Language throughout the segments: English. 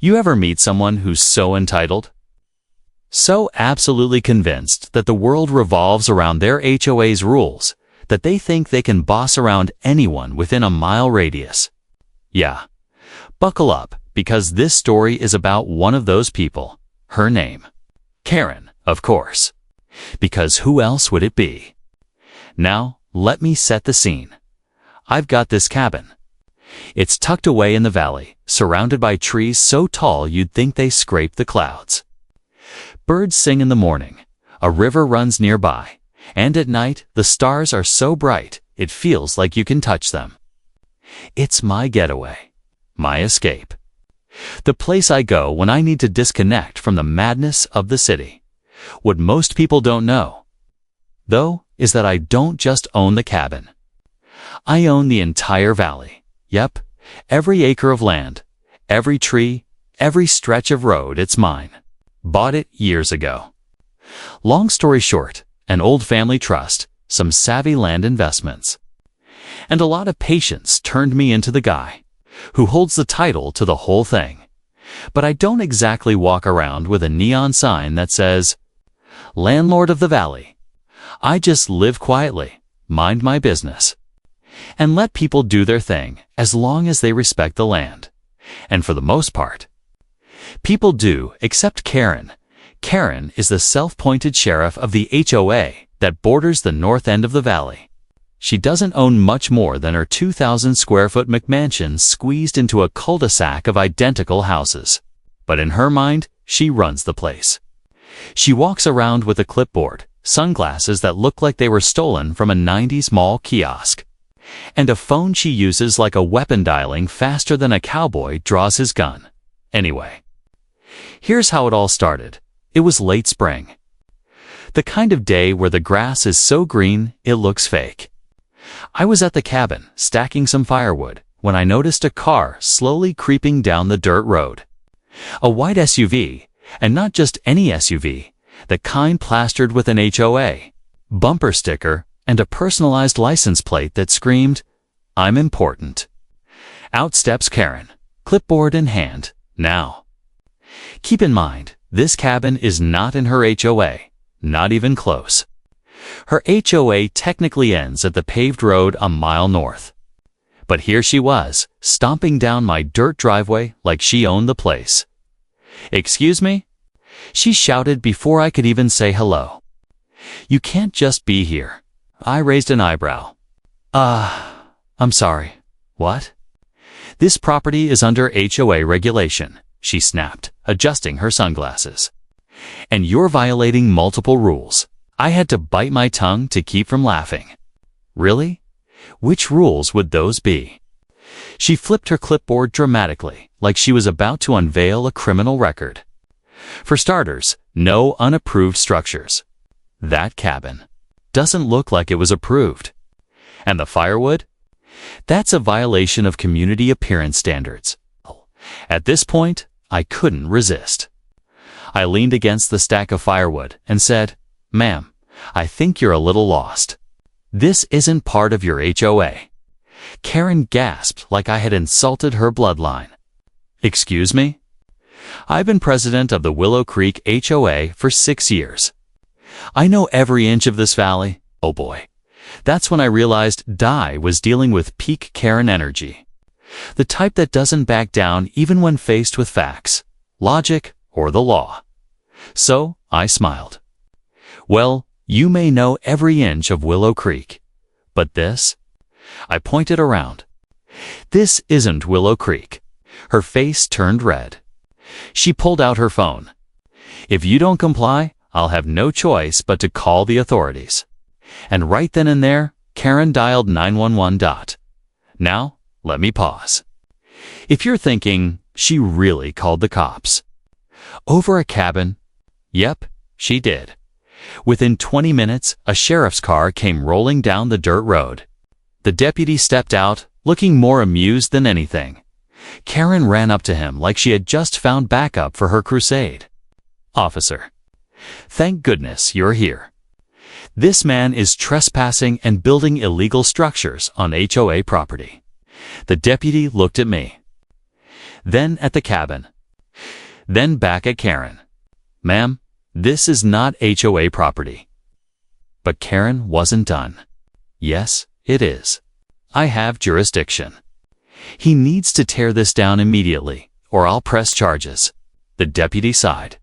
You ever meet someone who's so entitled? So absolutely convinced that the world revolves around their HOA's rules that they think they can boss around anyone within a mile radius. Yeah, buckle up, because this story is about one of those people. Her name, Karen, of course. Because who else would it be? Now, let me set the scene. I've got this cabin. It's tucked away in the valley, surrounded by trees so tall you'd think they scrape the clouds. Birds sing in the morning, a river runs nearby, and at night the stars are so bright it feels like you can touch them. It's my getaway, my escape. The place I go when I need to disconnect from the madness of the city. What most people don't know, though, is that I don't just own the cabin. I own the entire valley. Yep, every acre of land, every tree, every stretch of road, it's mine. Bought it years ago. Long story short, an old family trust, some savvy land investments, and a lot of patience turned me into the guy who holds the title to the whole thing. But I don't exactly walk around with a neon sign that says, "Landlord of the Valley." I just live quietly, mind my business, and let people do their thing as long as they respect the land. And for the most part, people do, except Karen. Karen is the self-appointed sheriff of the HOA that borders the north end of the valley. She doesn't own much more than her 2,000-square-foot McMansion squeezed into a cul-de-sac of identical houses. But in her mind, she runs the place. She walks around with a clipboard, sunglasses that look like they were stolen from a 90s mall kiosk, and a phone she uses like a weapon, dialing faster than a cowboy draws his gun. Anyway, here's how it all started. It was late spring. The kind of day where the grass is so green it looks fake. I was at the cabin, stacking some firewood, when I noticed a car slowly creeping down the dirt road. A white SUV, and not just any SUV, the kind plastered with an HOA bumper sticker and a personalized license plate that screamed, "I'm important." Out steps Karen, clipboard in hand. Now, keep in mind, this cabin is not in her HOA, not even close. Her HOA technically ends at the paved road a mile north. But here she was, stomping down my dirt driveway like she owned the place. "Excuse me?" she shouted before I could even say hello. "You can't just be here." I raised an eyebrow. I'm sorry. What? "This property is under HOA regulation," she snapped, adjusting her sunglasses. "And you're violating multiple rules." I had to bite my tongue to keep from laughing. Really? Which rules would those be? She flipped her clipboard dramatically, like she was about to unveil a criminal record. For starters, no unapproved structures. That cabin doesn't look like it was approved. And the firewood? That's a violation of community appearance standards. At this point, I couldn't resist. I leaned against the stack of firewood and said, "Ma'am, I think you're a little lost. This isn't part of your HOA." Karen gasped like I had insulted her bloodline. "Excuse me?" "I've been president of the Willow Creek HOA for 6 years. I know every inch of this valley." Oh boy. That's when I realized Di was dealing with peak Karen energy. The type that doesn't back down even when faced with facts, logic, or the law. So I smiled. "Well, you may know every inch of Willow Creek, but this?" I pointed around. "This isn't Willow Creek." Her face turned red. She pulled out her phone. "If you don't comply, I'll have no choice but to call the authorities." And right then and there, Karen dialed 911. Now, let me pause. If you're thinking, she really called the cops over a cabin? Yep, she did. Within 20 minutes, a sheriff's car came rolling down the dirt road. The deputy stepped out, looking more amused than anything. Karen ran up to him like she had just found backup for her crusade. "Officer, thank goodness you're here. This man is trespassing and building illegal structures on HOA property." The deputy looked at me, then at the cabin. Then back at Karen. "Ma'am, this is not HOA property." But Karen wasn't done. "Yes, it is. I have jurisdiction. He needs to tear this down immediately, or I'll press charges." The deputy sighed.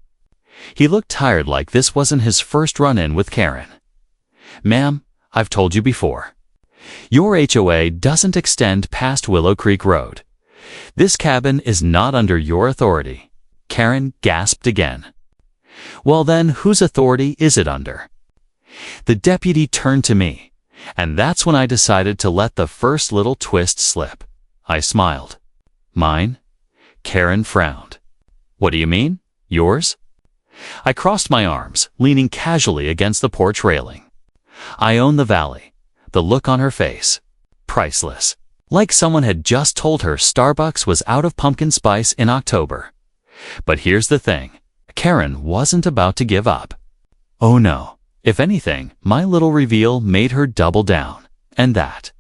He looked tired, like this wasn't his first run-in with Karen. "Ma'am, I've told you before. Your HOA doesn't extend past Willow Creek Road. This cabin is not under your authority." Karen gasped again. "Well then, whose authority is it under?" The deputy turned to me, and that's when I decided to let the first little twist slip. I smiled. "Mine?" Karen frowned. "What do you mean? Yours?" I crossed my arms, leaning casually against the porch railing. "I own the valley." The look on her face, priceless. Like someone had just told her Starbucks was out of pumpkin spice in October. But here's the thing. Karen wasn't about to give up. Oh no. If anything, my little reveal made her double down. And that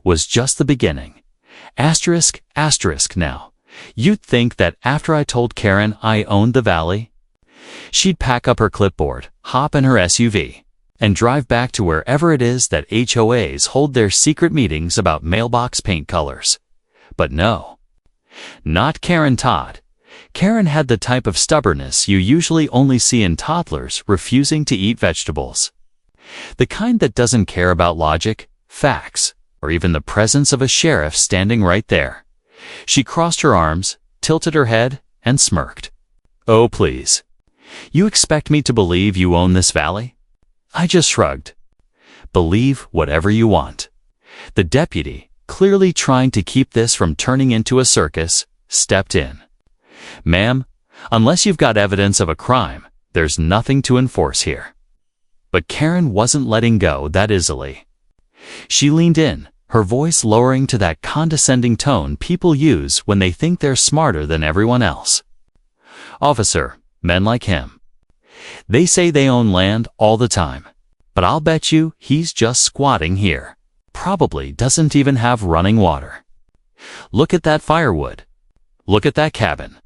was just the beginning. Asterisk, asterisk now. You'd think that after I told Karen I owned the valley, she'd pack up her clipboard, hop in her SUV, and drive back to wherever it is that HOAs hold their secret meetings about mailbox paint colors. But no. Not Karen Todd. Karen had the type of stubbornness you usually only see in toddlers refusing to eat vegetables. The kind that doesn't care about logic, facts, or even the presence of a sheriff standing right there. She crossed her arms, tilted her head, and smirked. "Oh, please. You expect me to believe you own this valley?" I just shrugged. "Believe whatever you want." The deputy, clearly trying to keep this from turning into a circus, stepped in. "Ma'am, unless you've got evidence of a crime, there's nothing to enforce here." But Karen wasn't letting go that easily. She leaned in, her voice lowering to that condescending tone people use when they think they're smarter than everyone else. "Officer, men like him. They say they own land all the time, but I'll bet you he's just squatting here. Probably doesn't even have running water. Look at that firewood. Look at that cabin.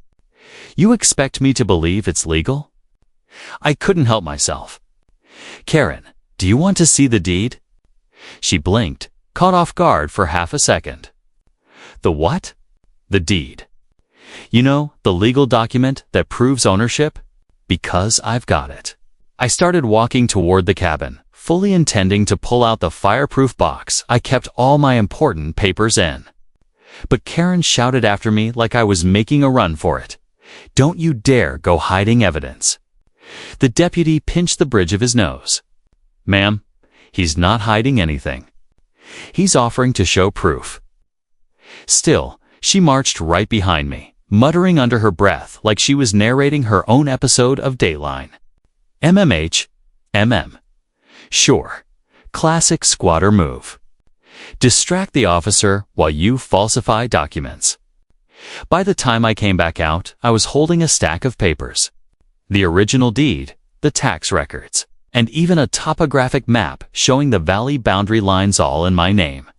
You expect me to believe it's legal?" I couldn't help myself. "Karen, do you want to see the deed?" She blinked, caught off guard for half a second. "The what?" "The deed. You know, the legal document that proves ownership? Because I've got it." I started walking toward the cabin, fully intending to pull out the fireproof box I kept all my important papers in. But Karen shouted after me like I was making a run for it. "Don't you dare go hiding evidence." The deputy pinched the bridge of his nose. "Ma'am, he's not hiding anything. He's offering to show proof." Still, she marched right behind me, muttering under her breath like she was narrating her own episode of Dateline. MMH, MM. Sure. Classic squatter move. Distract the officer while you falsify documents. By the time I came back out, I was holding a stack of papers. The original deed, the tax records, and even a topographic map showing the valley boundary lines all in my name.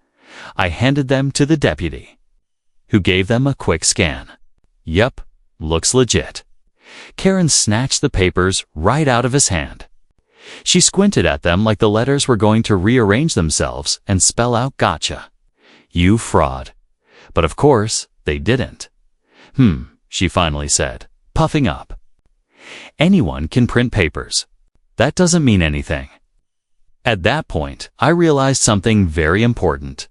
I handed them to the deputy, who gave them a quick scan. "Yep, looks legit." Karen snatched the papers right out of his hand. She squinted at them like the letters were going to rearrange themselves and spell out "gotcha. You fraud." But of course, they didn't. She finally said, puffing up. "Anyone can print papers. That doesn't mean anything." At that point, I realized something very important.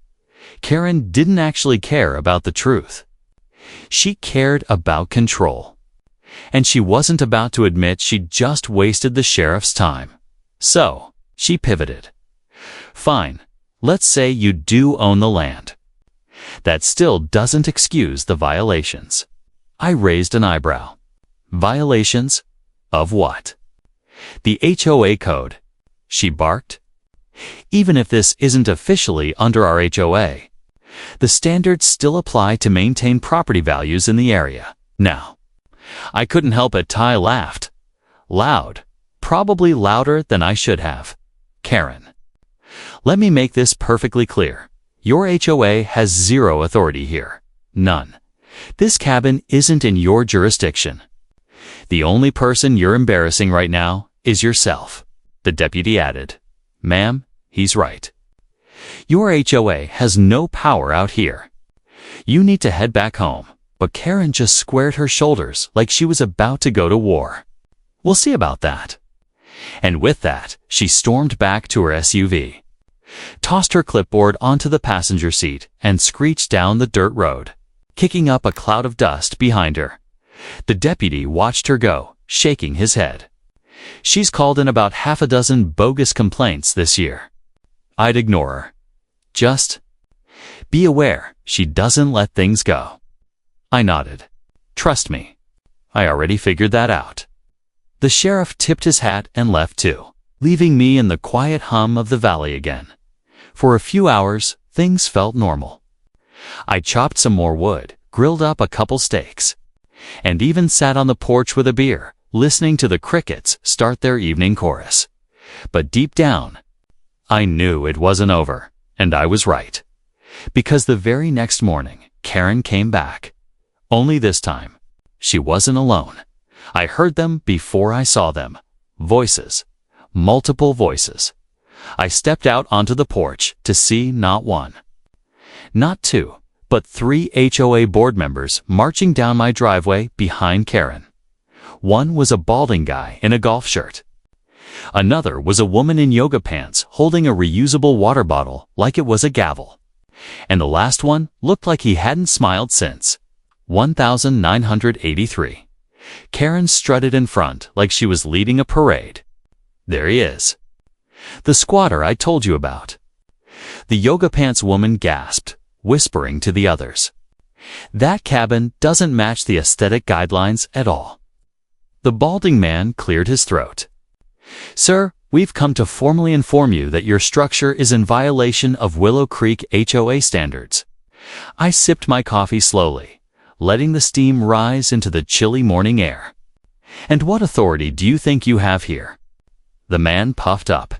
Karen didn't actually care about the truth. She cared about control. And she wasn't about to admit she'd just wasted the sheriff's time. So, she pivoted. "Fine, let's say you do own the land. That still doesn't excuse the violations." I raised an eyebrow. "Violations? Of what?" "The HOA code," she barked. "Even if this isn't officially under our HOA, the standards still apply to maintain property values in the area. Now." I couldn't help it. Ty laughed. Loud. Probably louder than I should have. "Karen, let me make this perfectly clear. Your HOA has zero authority here. None. This cabin isn't in your jurisdiction. The only person you're embarrassing right now is yourself," the deputy added. "Ma'am, he's right. Your HOA has no power out here. You need to head back home." But Karen just squared her shoulders like she was about to go to war. "We'll see about that." And with that, she stormed back to her SUV, tossed her clipboard onto the passenger seat, and screeched down the dirt road, kicking up a cloud of dust behind her. The deputy watched her go, shaking his head. "She's called in about half a dozen bogus complaints this year." I'd ignore her. "Just be aware she doesn't let things go." I nodded. "Trust me, I already figured that out." The sheriff tipped his hat and left too, leaving me in the quiet hum of the valley again. For a few hours, things felt normal. I chopped some more wood, grilled up a couple steaks, and even sat on the porch with a beer, listening to the crickets start their evening chorus. But deep down, I knew it wasn't over, and I was right. Because the very next morning, Karen came back. Only this time, she wasn't alone. I heard them before I saw them. Voices. Multiple voices. I stepped out onto the porch to see not one, not two, but 3 HOA board members marching down my driveway behind Karen. One was a balding guy in a golf shirt. Another was a woman in yoga pants holding a reusable water bottle like it was a gavel. And the last one looked like he hadn't smiled since. 1983. Karen strutted in front like she was leading a parade. There he is. The squatter I told you about. The yoga pants woman gasped, whispering to the others. That cabin doesn't match the aesthetic guidelines at all. The balding man cleared his throat. Sir, we've come to formally inform you that your structure is in violation of Willow Creek HOA standards. I sipped my coffee slowly, letting the steam rise into the chilly morning air. And what authority do you think you have here? The man puffed up.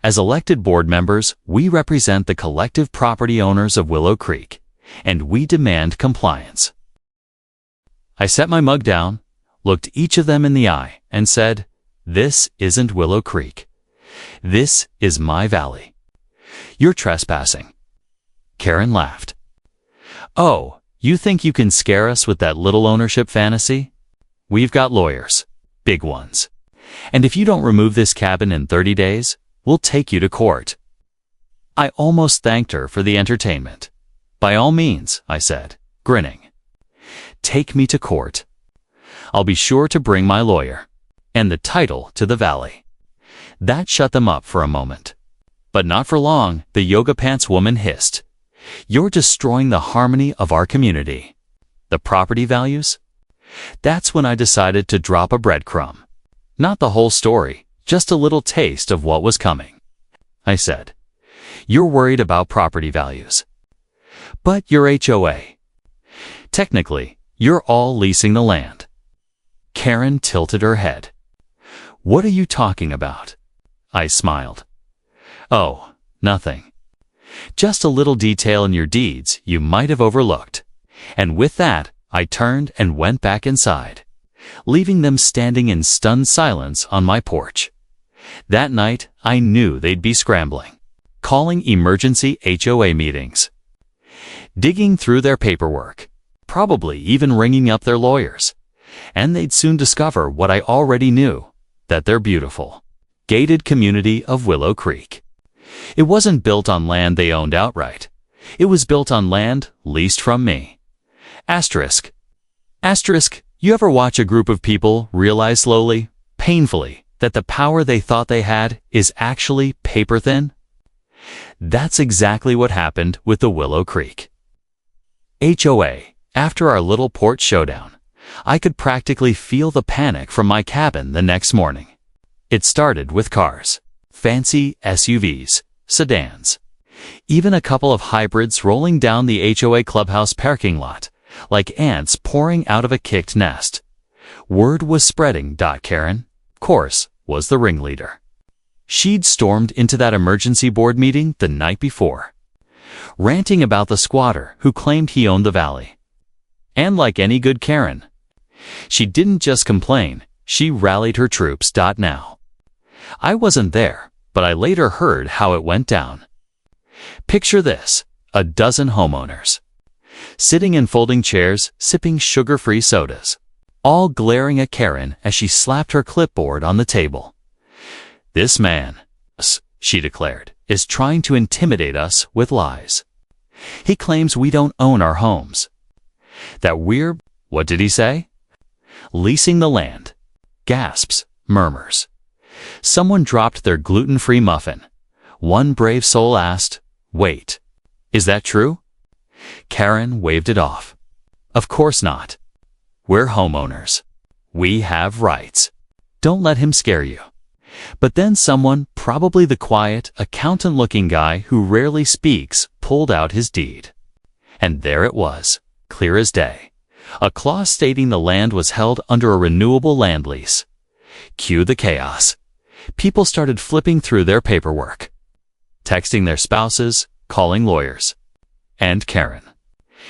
As elected board members, we represent the collective property owners of Willow Creek, and we demand compliance. I set my mug down, looked each of them in the eye, and said, This isn't Willow Creek. This is my valley. You're trespassing. Karen laughed. Oh, you think you can scare us with that little ownership fantasy? We've got lawyers, big ones. And if you don't remove this cabin in 30 days, we'll take you to court. I almost thanked her for the entertainment. By all means, I said, grinning. Take me to court. I'll be sure to bring my lawyer and the title to the valley. That shut them up for a moment. But not for long, the yoga pants woman hissed. You're destroying the harmony of our community. The property values? That's when I decided to drop a breadcrumb. Not the whole story, just a little taste of what was coming. I said, You're worried about property values. But you're HOA. Technically, you're all leasing the land. Karen tilted her head. What are you talking about? I smiled. Oh, nothing. Just a little detail in your deeds you might have overlooked. And with that, I turned and went back inside, leaving them standing in stunned silence on my porch. That night, I knew they'd be scrambling, calling emergency HOA meetings, digging through their paperwork, probably even ringing up their lawyers. And they'd soon discover what I already knew, that they're beautiful, gated community of Willow Creek. It wasn't built on land they owned outright. It was built on land leased from me. Asterisk. Asterisk, you ever watch a group of people realize slowly, painfully, that the power they thought they had is actually paper thin? That's exactly what happened with the Willow Creek HOA. After our little porch showdown, I could practically feel the panic from my cabin the next morning. It started with cars, fancy SUVs, sedans, even a couple of hybrids rolling down the HOA clubhouse parking lot, like ants pouring out of a kicked nest. Word was spreading. Karen, of course, was the ringleader. She'd stormed into that emergency board meeting the night before, ranting about the squatter who claimed he owned the valley. And like any good Karen, she didn't just complain, she rallied her troops. Now, I wasn't there, but I later heard how it went down. Picture this, a dozen homeowners, sitting in folding chairs, sipping sugar-free sodas, all glaring at Karen as she slapped her clipboard on the table. "This man," she declared, "is trying to intimidate us with lies. He claims we don't own our homes. That we're, what did he say? Leasing the land." Gasps, murmurs. Someone dropped their gluten-free muffin. One brave soul asked, "Wait, is that true?" Karen waved it off. "Of course not. We're homeowners. We have rights. Don't let him scare you." But then someone, probably the quiet, accountant-looking guy who rarely speaks, pulled out his deed. And there it was, clear as day. A clause stating the land was held under a renewable land lease. Cue the chaos. People started flipping through their paperwork, texting their spouses, calling lawyers. And Karen.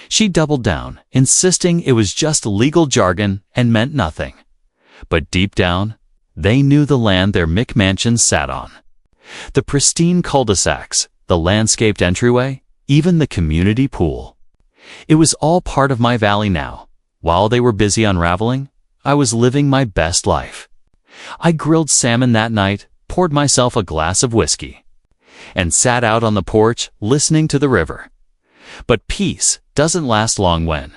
She doubled down, insisting it was just legal jargon and meant nothing. But deep down, they knew the land their McMansions sat on. The pristine cul-de-sacs, the landscaped entryway, even the community pool. It was all part of my valley now. While they were busy unraveling, I was living my best life. I grilled salmon that night, poured myself a glass of whiskey, and sat out on the porch listening to the river. But peace doesn't last long when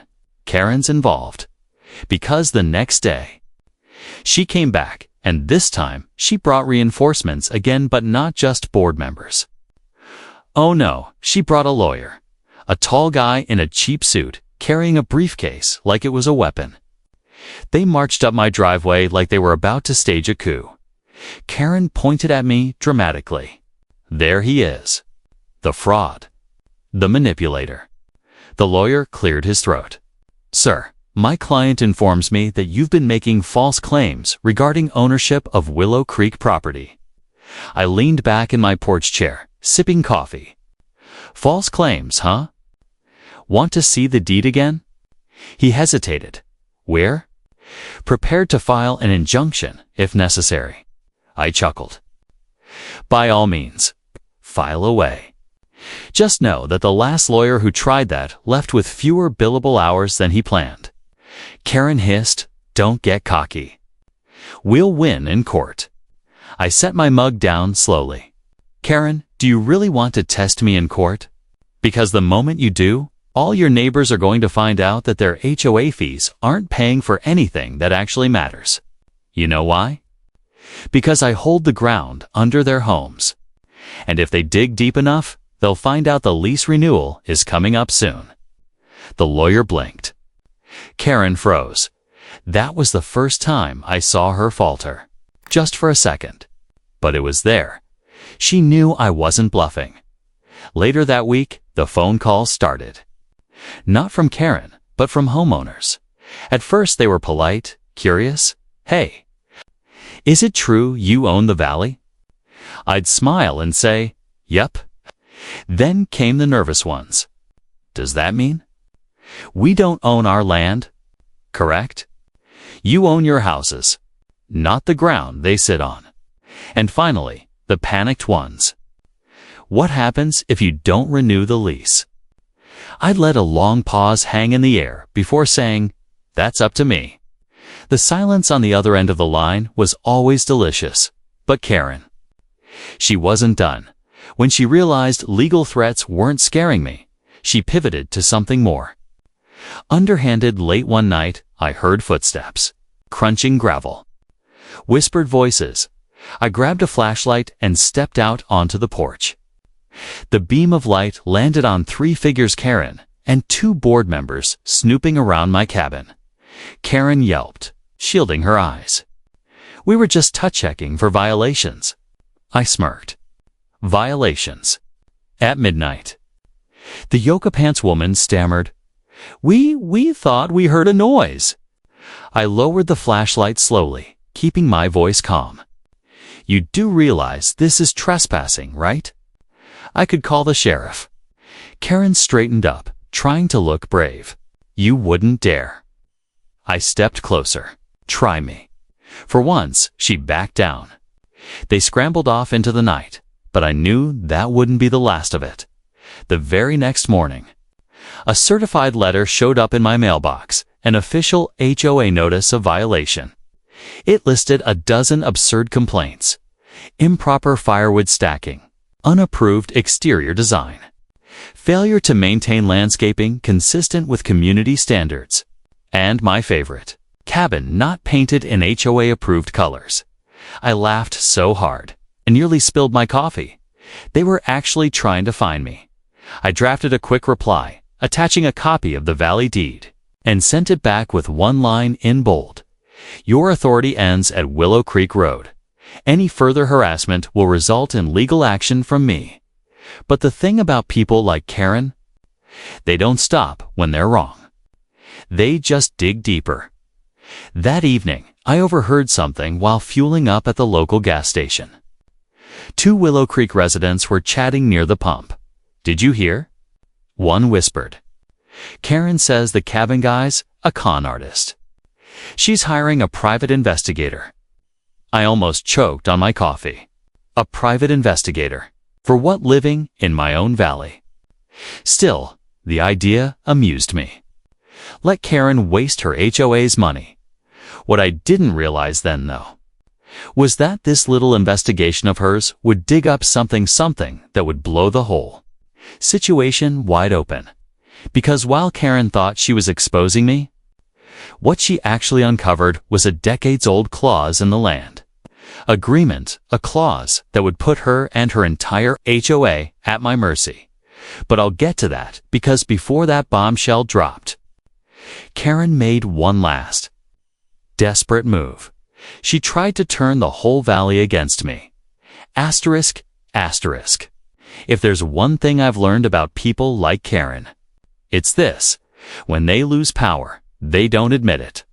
Karen's involved. Because the next day, she came back, and this time she brought reinforcements again, but not just board members. Oh no, she brought a lawyer. A tall guy in a cheap suit, carrying a briefcase like it was a weapon. They marched up my driveway like they were about to stage a coup. Karen pointed at me dramatically. "There he is. The fraud. The manipulator." The lawyer cleared his throat. "Sir, my client informs me that you've been making false claims regarding ownership of Willow Creek property." I leaned back in my porch chair, sipping coffee. "False claims, huh? Want to see the deed again?" He hesitated. "Where?" "Prepared to file an injunction, if necessary." I chuckled. "By all means, file away. Just know that the last lawyer who tried that left with fewer billable hours than he planned." Karen hissed, "Don't get cocky. We'll win in court." I set my mug down slowly. "Karen, do you really want to test me in court? Because the moment you do, all your neighbors are going to find out that their HOA fees aren't paying for anything that actually matters. You know why? Because I hold the ground under their homes. And if they dig deep enough, they'll find out the lease renewal is coming up soon." The lawyer blinked. Karen froze. That was the first time I saw her falter. Just for a second. But it was there. She knew I wasn't bluffing. Later that week, the phone calls started. Not from Karen, but from homeowners. At first they were polite, curious. "Hey, is it true you own the valley?" I'd smile and say, "Yep." Then came the nervous ones. "Does that mean we don't own our land?" "Correct. You own your houses, not the ground they sit on." And finally, the panicked ones. "What happens if you don't renew the lease?" I'd let a long pause hang in the air before saying, "That's up to me." The silence on the other end of the line was always delicious. But Karen. She wasn't done. When she realized legal threats weren't scaring me, she pivoted to something more. Underhanded late one night, I heard footsteps, crunching gravel, whispered voices. I grabbed a flashlight and stepped out onto the porch. The beam of light landed on 3 figures: Karen and 2 board members snooping around my cabin. Karen yelped, shielding her eyes. "We were just touch-checking for violations." I smirked. "Violations? At midnight?" The yoga pants woman stammered, We thought we heard a noise." I lowered the flashlight slowly, keeping my voice calm. "You do realize this is trespassing, right? I could call the sheriff." Karen straightened up, trying to look brave. You wouldn't dare. I stepped closer. Try me. For once, she backed down. They scrambled off into the night, but I knew that wouldn't be the last of it. The very next morning, a certified letter showed up in my mailbox, an official HOA notice of violation. It listed a dozen absurd complaints: improper firewood stacking, unapproved exterior design, failure to maintain landscaping consistent with community standards, and my favorite, cabin not painted in HOA-approved colors. I laughed so hard, I nearly spilled my coffee. They were actually trying to find me. I drafted a quick reply, attaching a copy of the Valley Deed, and sent it back with one line in bold. Your authority ends at Willow Creek Road. Any further harassment will result in legal action from me. But the thing about people like Karen, they don't stop when they're wrong. They just dig deeper. That evening, I overheard something while fueling up at the local gas station. Two Willow Creek residents were chatting near the pump. Did you hear? One whispered. Karen says the cabin guy's a con artist. She's hiring a private investigator. I almost choked on my coffee. A private investigator. For what, living in my own valley? Still, the idea amused me. Let Karen waste her HOA's money. What I didn't realize then, though, was that this little investigation of hers would dig up something that would blow the whole situation wide open. Because while Karen thought she was exposing me, what she actually uncovered was a decades-old clause in the land agreement, a clause that would put her and her entire HOA at my mercy. But I'll get to that, because before that bombshell dropped, Karen made one last desperate move. She tried to turn the whole valley against me. Asterisk, asterisk. If there's one thing I've learned about people like Karen, it's this: when they lose power, they don't admit it.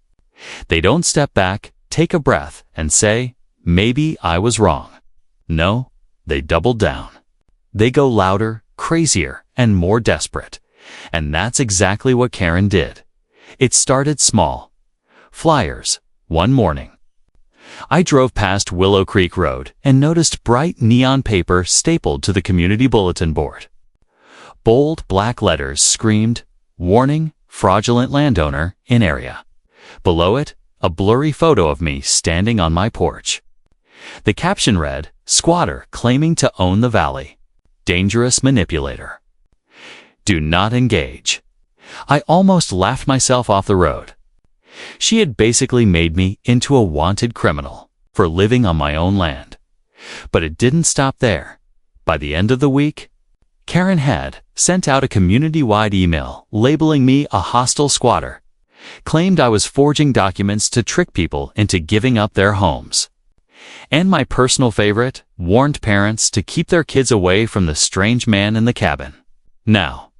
They don't step back, take a breath, and say, maybe I was wrong. No, they double down. They go louder, crazier, and more desperate. And that's exactly what Karen did. It started small. Flyers, one morning. I drove past Willow Creek Road and noticed bright neon paper stapled to the community bulletin board. Bold black letters screamed, "Warning, fraudulent landowner in area." Below it, a blurry photo of me standing on my porch. The caption read, "Squatter claiming to own the valley. Dangerous manipulator. Do not engage." I almost laughed myself off the road. She had basically made me into a wanted criminal for living on my own land. But it didn't stop there. By the end of the week, Karen had sent out a community-wide email labeling me a hostile squatter, claimed I was forging documents to trick people into giving up their homes, and my personal favorite, warned parents to keep their kids away from the strange man in the cabin. Now,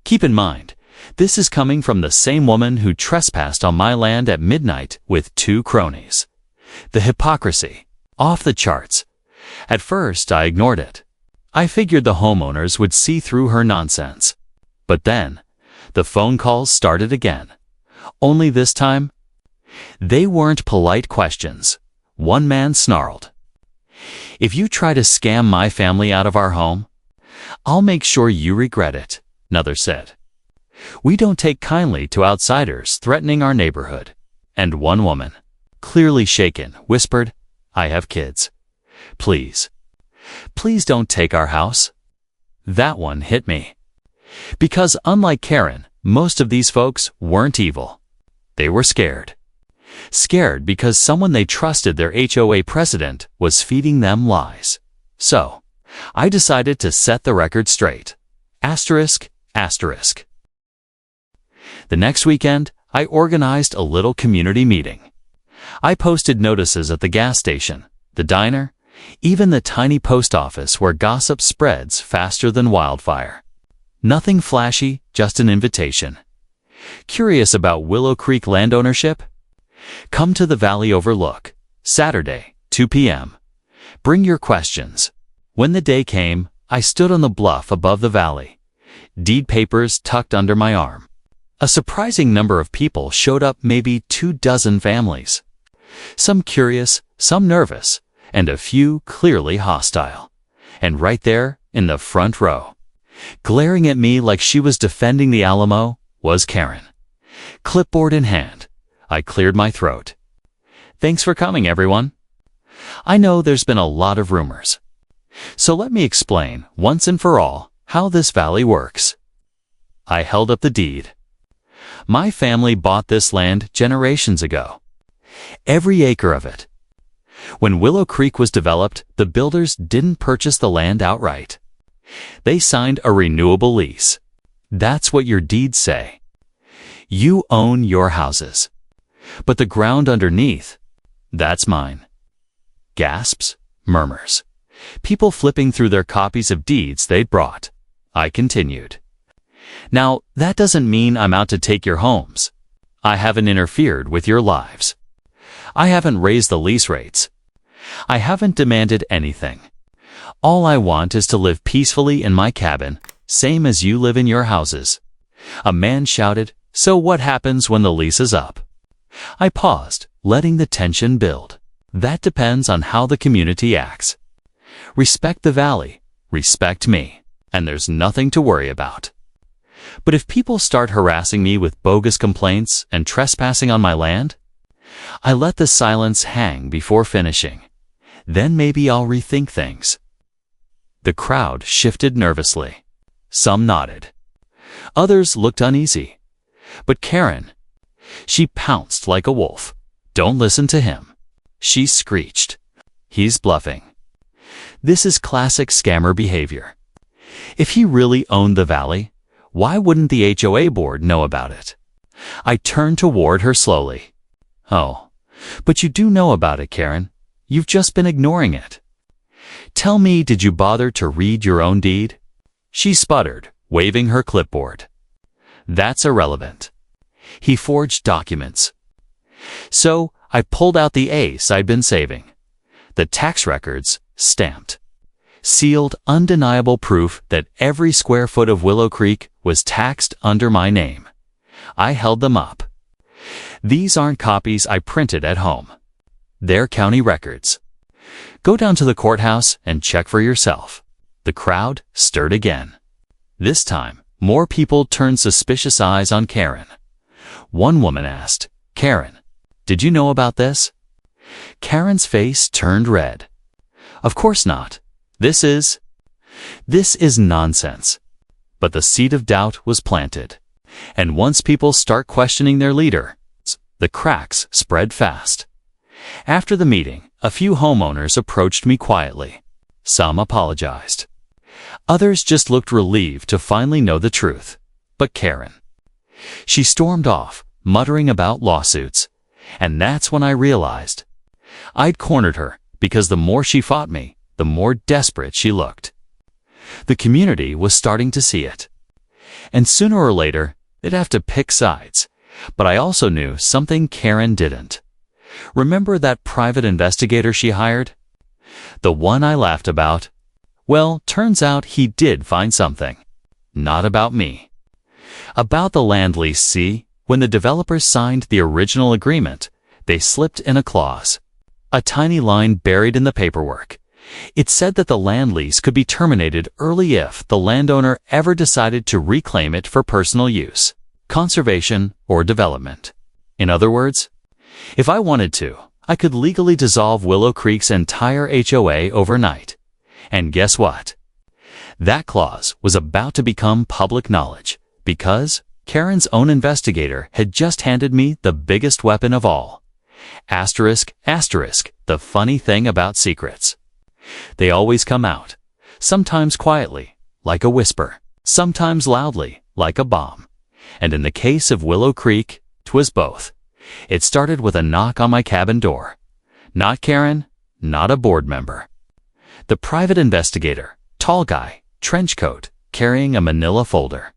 keep in mind, this is coming from the same woman who trespassed on my land at midnight with two cronies. The hypocrisy, off the charts. At first, I ignored it. I figured the homeowners would see through her nonsense. But then, the phone calls started again. Only this time, they weren't polite questions. One man snarled, "If you try to scam my family out of our home, I'll make sure you regret it," another said. "We don't take kindly to outsiders threatening our neighborhood." And one woman, clearly shaken, whispered, "I have kids. Please, please don't take our house." That one hit me. Because unlike Karen, most of these folks weren't evil. They were scared. Scared because someone they trusted, their HOA president, was feeding them lies. So, I decided to set the record straight. Asterisk, asterisk. The next weekend, I organized a little community meeting. I posted notices at the gas station, the diner, even the tiny post office where gossip spreads faster than wildfire. Nothing flashy, just an invitation. Curious about Willow Creek land ownership? Come to the Valley Overlook, Saturday, 2 p.m. Bring your questions. When the day came, I stood on the bluff above the valley, deed papers tucked under my arm. A surprising number of people showed up, maybe 24 families. Some curious, some nervous, and a few clearly hostile. And right there, in the front row, glaring at me like she was defending the Alamo, was Karen. Clipboard in hand, I cleared my throat. Thanks for coming, everyone. I know there's been a lot of rumors. So let me explain, once and for all, how this valley works. I held up the deed. My family bought this land generations ago. Every acre of it. When Willow Creek was developed, the builders didn't purchase the land outright. They signed a renewable lease. That's what your deeds say. You own your houses. But the ground underneath, that's mine. Gasps, murmurs. People flipping through their copies of deeds they'd brought. I continued. Now, that doesn't mean I'm out to take your homes. I haven't interfered with your lives. I haven't raised the lease rates. I haven't demanded anything. All I want is to live peacefully in my cabin, same as you live in your houses. A man shouted, so what happens when the lease is up? I paused, letting the tension build. That depends on how the community acts. Respect the valley, respect me, and there's nothing to worry about. But if people start harassing me with bogus complaints and trespassing on my land, I let the silence hang before finishing. Then maybe I'll rethink things. The crowd shifted nervously. Some nodded. Others looked uneasy. But Karen, she pounced like a wolf. Don't listen to him. She screeched. He's bluffing. This is classic scammer behavior. If he really owned the valley, why wouldn't the HOA board know about it? I turned toward her slowly. Oh, but you do know about it, Karen. You've just been ignoring it. Tell me, did you bother to read your own deed? She sputtered, waving her clipboard. That's irrelevant. He forged documents. So I pulled out the ace I'd been saving. The tax records, stamped. Sealed, undeniable proof that every square foot of Willow Creek was taxed under my name. I held them up. These aren't copies I printed at home. They're county records. Go down to the courthouse and check for yourself. The crowd stirred again. This time, more people turned suspicious eyes on Karen. One woman asked, Karen, did you know about this? Karen's face turned red. Of course not. This is nonsense. But the seed of doubt was planted. And once people start questioning their leader, the cracks spread fast. After the meeting, a few homeowners approached me quietly. Some apologized. Others just looked relieved to finally know the truth. But Karen, she stormed off, muttering about lawsuits. And that's when I realized I'd cornered her, because the more she fought me, the more desperate she looked. The community was starting to see it. And sooner or later, they'd have to pick sides. But I also knew something Karen didn't. Remember that private investigator she hired? The one I laughed about? Well, turns out he did find something. Not about me. About the land lease, see? When the developers signed the original agreement, they slipped in a clause. A tiny line buried in the paperwork. It said that the land lease could be terminated early if the landowner ever decided to reclaim it for personal use, conservation, or development. In other words, if I wanted to, I could legally dissolve Willow Creek's entire HOA overnight. And guess what? That clause was about to become public knowledge, because Karen's own investigator had just handed me the biggest weapon of all. Asterisk, asterisk, the funny thing about secrets. They always come out, sometimes quietly, like a whisper, sometimes loudly, like a bomb. And in the case of Willow Creek, 'twas both. It started with a knock on my cabin door. Not Karen, not a board member. The private investigator, tall guy, trench coat, carrying a manila folder.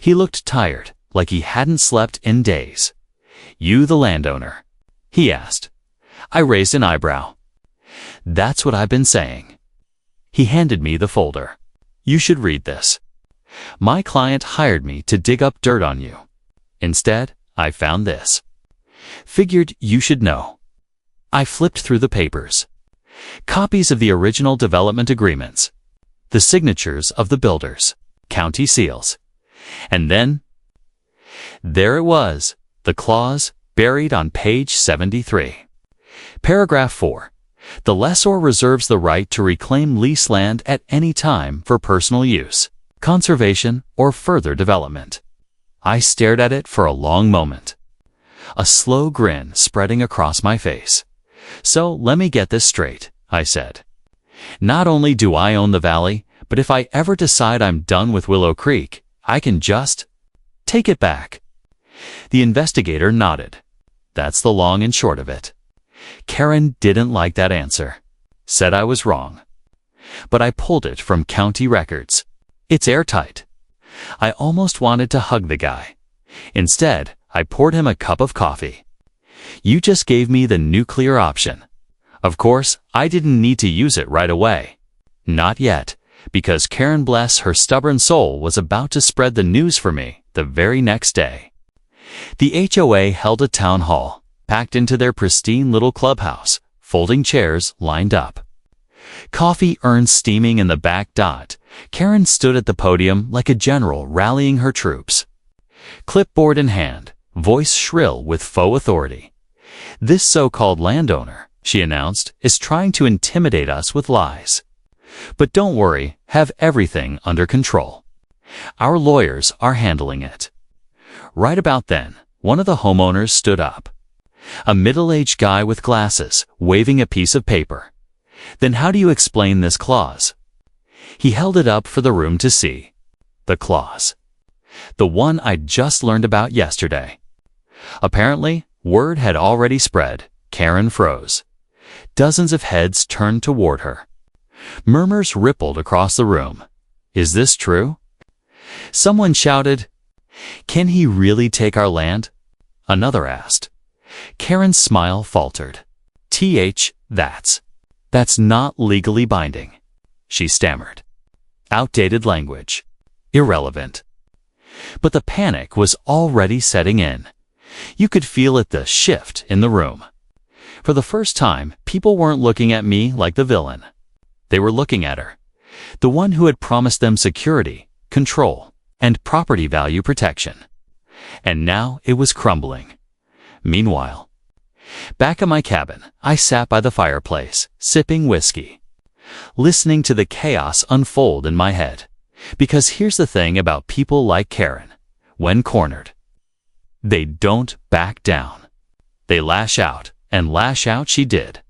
He looked tired, like he hadn't slept in days. You the landowner? He asked. I raised an eyebrow. That's what I've been saying. He handed me the folder. You should read this. My client hired me to dig up dirt on you. Instead, I found this. Figured you should know. I flipped through the papers. Copies of the original development agreements, the signatures of the builders, county seals. And then, there it was, the clause buried on page 73. Paragraph 4. The lessor reserves the right to reclaim leased land at any time for personal use, conservation, or further development. I stared at it for a long moment, a slow grin spreading across my face. So let me get this straight, I said. Not only do I own the valley, but if I ever decide I'm done with Willow Creek, I can just take it back. The investigator nodded. That's the long and short of it. Karen didn't like that answer. Said I was wrong. But I pulled it from county records. It's airtight. I almost wanted to hug the guy. Instead, I poured him a cup of coffee. You just gave me the nuclear option. Of course, I didn't need to use it right away. Not yet, because Karen, bless her stubborn soul, was about to spread the news for me the very next day. The HOA held a town hall, packed into their pristine little clubhouse, folding chairs lined up. Coffee urns steaming in the back dot, Karen stood at the podium like a general rallying her troops. Clipboard in hand, voice shrill with faux authority. This so-called landowner, she announced, is trying to intimidate us with lies. But don't worry, have everything under control. Our lawyers are handling it. Right about then, one of the homeowners stood up. A middle-aged guy with glasses, waving a piece of paper. Then how do you explain this clause? He held it up for the room to see. The clause. The one I'd just learned about yesterday. Apparently, word had already spread. Karen froze. Dozens of heads turned toward her. Murmurs rippled across the room. Is this true? Someone shouted, "Can he really take our land?" Another asked. Karen's smile faltered. That's not legally binding. She stammered. Outdated language. Irrelevant. But the panic was already setting in. You could feel it, the shift in the room. For the first time, people weren't looking at me like the villain. They were looking at her, the one who had promised them security, control, and property value protection. And now it was crumbling. Meanwhile, back at my cabin, I sat by the fireplace, sipping whiskey, listening to the chaos unfold in my head. Because here's the thing about people like Karen. When cornered, they don't back down. They lash out, and lash out she did.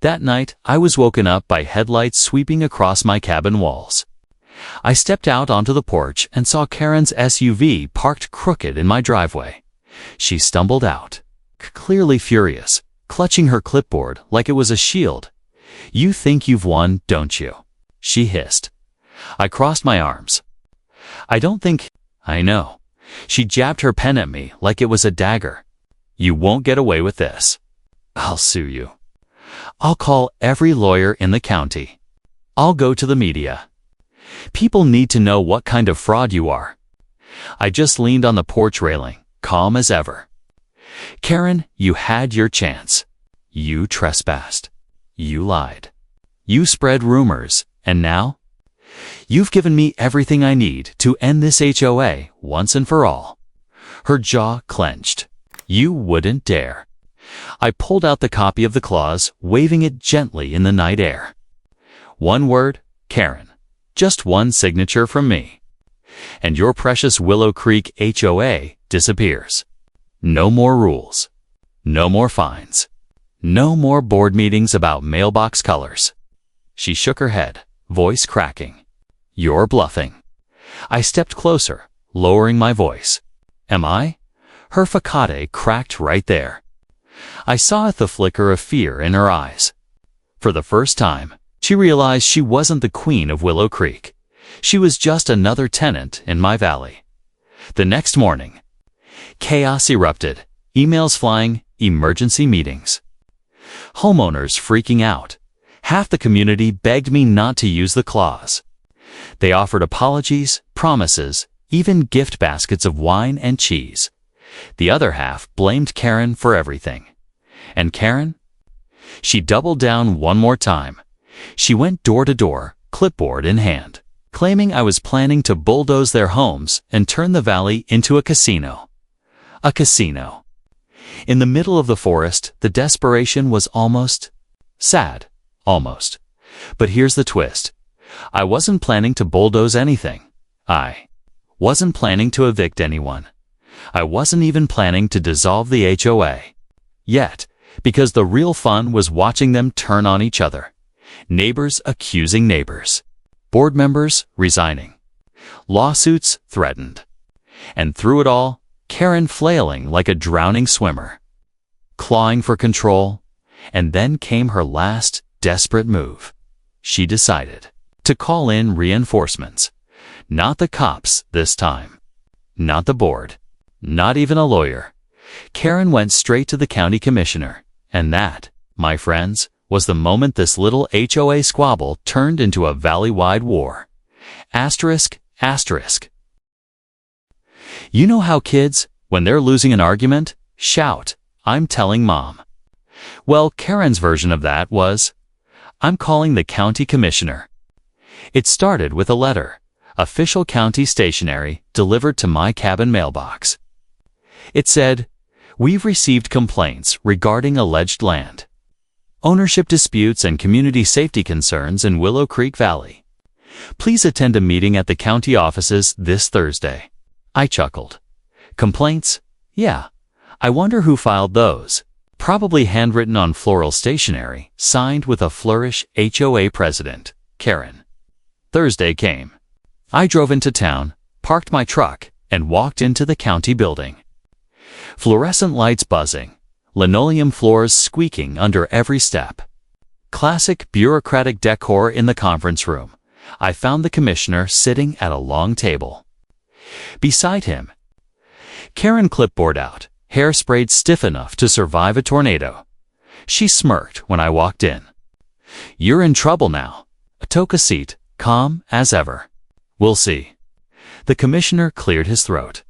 That night, I was woken up by headlights sweeping across my cabin walls. I stepped out onto the porch and saw Karen's SUV parked crooked in my driveway. She stumbled out, clearly furious, clutching her clipboard like it was a shield. "You think you've won, don't you?" she hissed. I crossed my arms. "I don't think I know." She jabbed her pen at me like it was a dagger. "You won't get away with this. I'll sue you. I'll call every lawyer in the county. I'll go to the media. People need to know what kind of fraud you are." I just leaned on the porch railing, calm as ever. "Karen, you had your chance. You trespassed. You lied. You spread rumors, and now? You've given me everything I need to end this HOA once and for all." Her jaw clenched. "You wouldn't dare." I pulled out the copy of the clause, waving it gently in the night air. One word, Karen. Just one signature from me. And your precious Willow Creek HOA disappears. No more rules. No more fines. No more board meetings about mailbox colors. She shook her head, voice cracking. "You're bluffing." I stepped closer, lowering my voice. "Am I?" Her facade cracked right there. I saw the flicker of fear in her eyes. For the first time, she realized she wasn't the queen of Willow Creek. She was just another tenant in my valley. The next morning, chaos erupted, emails flying, emergency meetings. Homeowners freaking out. Half the community begged me not to use the clause. They offered apologies, promises, even gift baskets of wine and cheese. The other half blamed Karen for everything. And Karen? She doubled down one more time. She went door to door, clipboard in hand, claiming I was planning to bulldoze their homes and turn the valley into a casino. A casino. In the middle of the forest, the desperation was almost sad. Almost. But here's the twist. I wasn't planning to bulldoze anything. I wasn't planning to evict anyone. I wasn't even planning to dissolve the HOA. Yet, because the real fun was watching them turn on each other. Neighbors accusing neighbors. Board members resigning. Lawsuits threatened. And through it all, Karen flailing like a drowning swimmer. Clawing for control. And then came her last desperate move. She decided to call in reinforcements. Not the cops this time. Not the board. Not even a lawyer. Karen went straight to the county commissioner. And that, my friends, was the moment this little HOA squabble turned into a valley-wide war. Asterisk, asterisk. You know how kids, when they're losing an argument, shout, "I'm telling mom." Well, Karen's version of that was, "I'm calling the county commissioner." It started with a letter, official county stationery, delivered to my cabin mailbox. It said, "We've received complaints regarding alleged land ownership disputes and community safety concerns in Willow Creek Valley. Please attend a meeting at the county offices this Thursday." I chuckled. Complaints? Yeah. I wonder who filed those. Probably handwritten on floral stationery, signed with a flourish HOA president, Karen. Thursday came. I drove into town, parked my truck, and walked into the county building. Fluorescent lights buzzing, linoleum floors squeaking under every step. Classic bureaucratic decor in the conference room. I found the commissioner sitting at a long table. Beside him, Karen, clipboard out, hair sprayed stiff enough to survive a tornado. She smirked when I walked in. "You're in trouble now." Took a seat, calm as ever. "We'll see." The commissioner cleared his throat.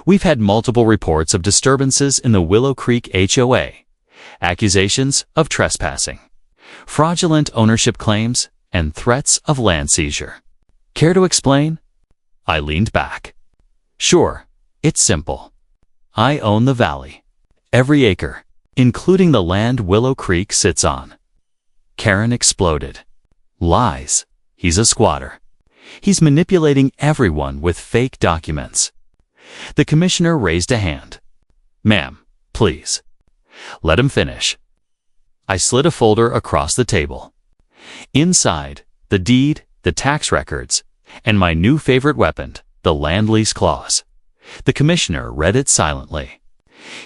"We've had multiple reports of disturbances in the Willow Creek HOA, accusations of trespassing, fraudulent ownership claims, and threats of land seizure. Care to explain?" I leaned back. "Sure, it's simple. I own the valley. Every acre, including the land Willow Creek sits on." Karen exploded. "Lies. He's a squatter. He's manipulating everyone with fake documents." The commissioner raised a hand. "Ma'am, please. Let him finish." I slid a folder across the table. Inside, the deed, the tax records, and my new favorite weapon, the land lease clause. The commissioner read it silently.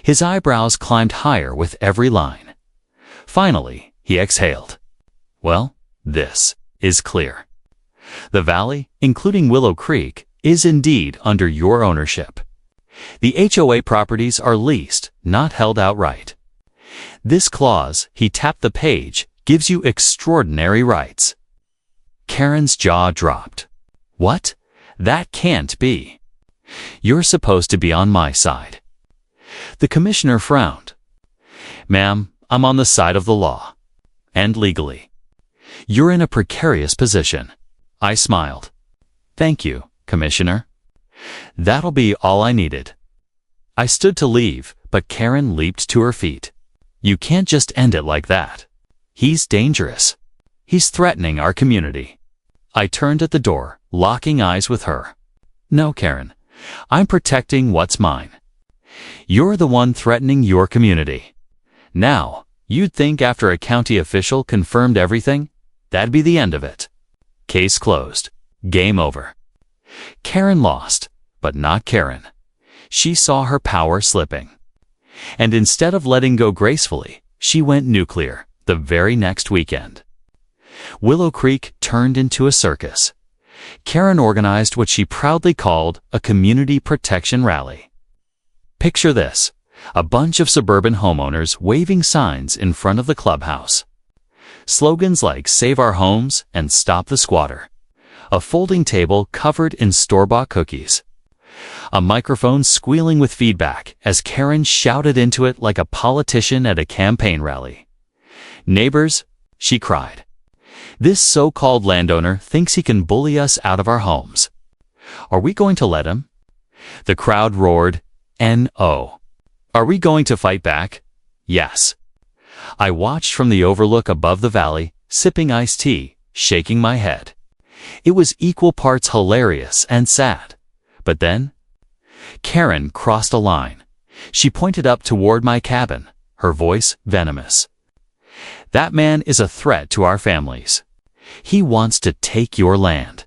His eyebrows climbed higher with every line. Finally, he exhaled. "Well, this is clear. The valley, including Willow Creek, is indeed under your ownership. The HOA properties are leased, not held outright. This clause," he tapped the page, "gives you extraordinary rights." Karen's jaw dropped. "What? That can't be. You're supposed to be on my side." The commissioner frowned. "Ma'am, I'm on the side of the law. And legally. You're in a precarious position." I smiled. "Thank you, Commissioner. That'll be all I needed." I stood to leave, but Karen leaped to her feet. "You can't just end it like that. He's dangerous. He's threatening our community." I turned at the door, locking eyes with her. "No, Karen. I'm protecting what's mine. You're the one threatening your community. Now, you'd think after a county official confirmed everything, that'd be the end of it. Case closed. Game over." Karen lost, but not Karen. She saw her power slipping. And instead of letting go gracefully, she went nuclear the very next weekend. Willow Creek turned into a circus. Karen organized what she proudly called a community protection rally. Picture this: a bunch of suburban homeowners waving signs in front of the clubhouse. Slogans like "Save Our Homes" and "Stop the Squatter." A folding table covered in store-bought cookies. A microphone squealing with feedback as Karen shouted into it like a politician at a campaign rally. "Neighbors," she cried, "this so-called landowner thinks he can bully us out of our homes. Are we going to let him?" The crowd roared, "No." "Are we going to fight back?" "Yes." I watched from the overlook above the valley, sipping iced tea, shaking my head. It was equal parts hilarious and sad. But then, Karen crossed a line. She pointed up toward my cabin, her voice venomous. "That man is a threat to our families. He wants to take your land.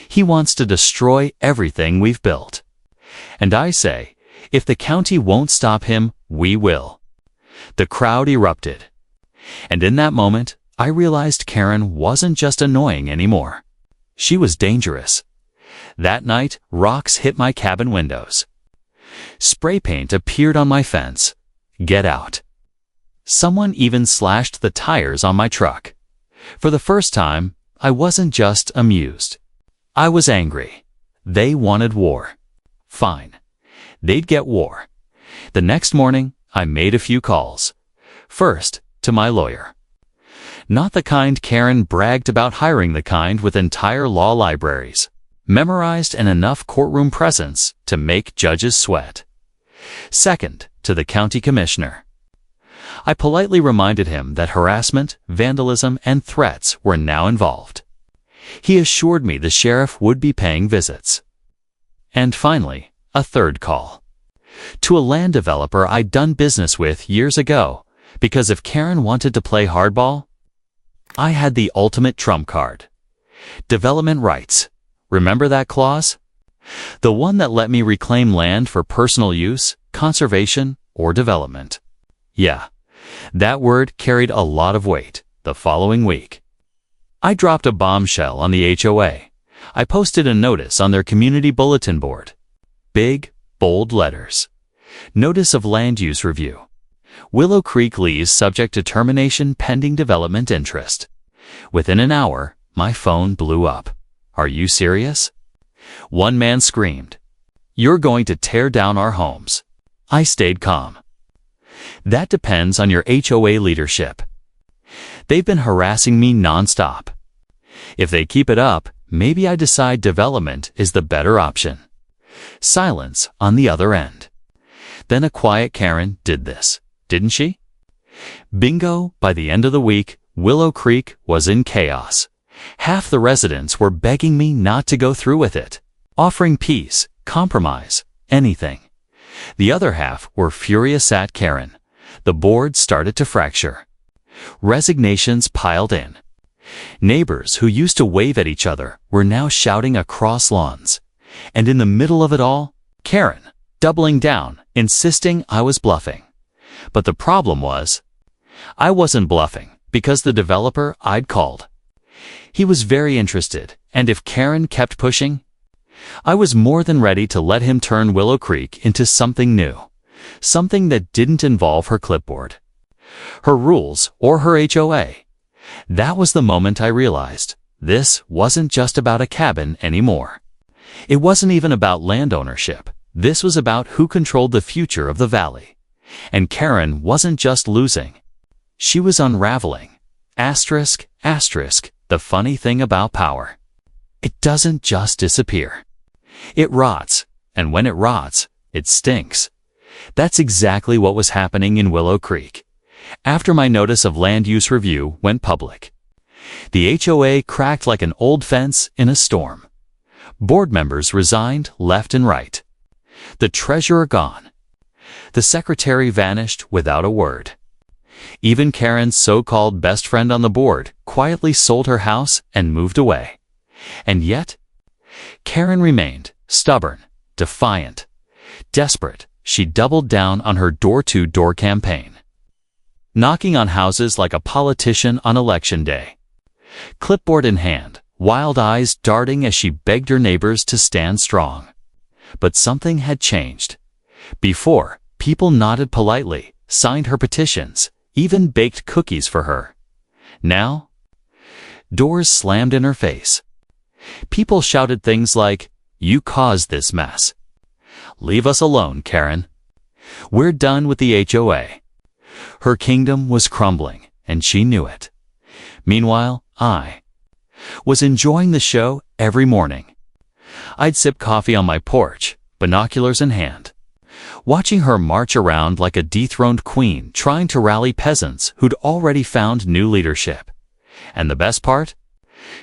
He wants to destroy everything we've built. And I say, if the county won't stop him, we will." The crowd erupted. And in that moment, I realized Karen wasn't just annoying anymore. She was dangerous. That night, rocks hit my cabin windows. Spray paint appeared on my fence. "Get out." Someone even slashed the tires on my truck. For the first time, I wasn't just amused. I was angry. They wanted war. Fine. They'd get war. The next morning, I made a few calls. First, to my lawyer. Not the kind Karen bragged about hiring, the kind with entire law libraries, memorized, and enough courtroom presence to make judges sweat. Second, to the county commissioner. I politely reminded him that harassment, vandalism, and threats were now involved. He assured me the sheriff would be paying visits. And finally, a third call. To a land developer I'd done business with years ago, because if Karen wanted to play hardball, I had the ultimate trump card. Development rights. Remember that clause? The one that let me reclaim land for personal use, conservation, or development. Yeah, that word carried a lot of weight. The following week, I dropped a bombshell on the HOA. I posted a notice on their community bulletin board. Big, bold letters. Notice of land use review. Willow Creek lease subject to termination pending development interest. Within an hour, my phone blew up. "Are you serious?" One man screamed, "You're going to tear down our homes." I stayed calm. "That depends on your HOA leadership. They've been harassing me nonstop. If they keep it up, maybe I decide development is the better option." Silence on the other end. Then a quiet Karen did this, didn't she? Bingo, by the end of the week, Willow Creek was in chaos. Half the residents were begging me not to go through with it, offering peace, compromise, anything. The other half were furious at Karen. The board started to fracture. Resignations piled in. Neighbors who used to wave at each other were now shouting across lawns. And in the middle of it all, Karen, doubling down, insisting I was bluffing. But the problem was, I wasn't bluffing because the developer I'd called. He was very interested, and if Karen kept pushing, I was more than ready to let him turn Willow Creek into something new, something that didn't involve her clipboard, her rules, or her HOA. That was the moment I realized this wasn't just about a cabin anymore. It wasn't even about land ownership. This was about who controlled the future of the valley. And Karen wasn't just losing. She was unraveling. Asterisk, asterisk, the funny thing about power. It doesn't just disappear. It rots, and when it rots, it stinks. That's exactly what was happening in Willow Creek. After my notice of land use review went public, the HOA cracked like an old fence in a storm. Board members resigned left and right. The treasurer gone. The secretary vanished without a word. Even Karen's so-called best friend on the board quietly sold her house and moved away. And yet, Karen remained stubborn, defiant, desperate. She doubled down on her door-to-door campaign, knocking on houses like a politician on election day. Clipboard in hand, wild eyes darting as she begged her neighbors to stand strong. But something had changed. Before, people nodded politely, signed her petitions, even baked cookies for her. Now, doors slammed in her face. People shouted things like, "You caused this mess. Leave us alone, Karen. We're done with the HOA. Her kingdom was crumbling, and she knew it. Meanwhile, I was enjoying the show every morning. I'd sip coffee on my porch, binoculars in hand, watching her march around like a dethroned queen trying to rally peasants who'd already found new leadership. And the best part?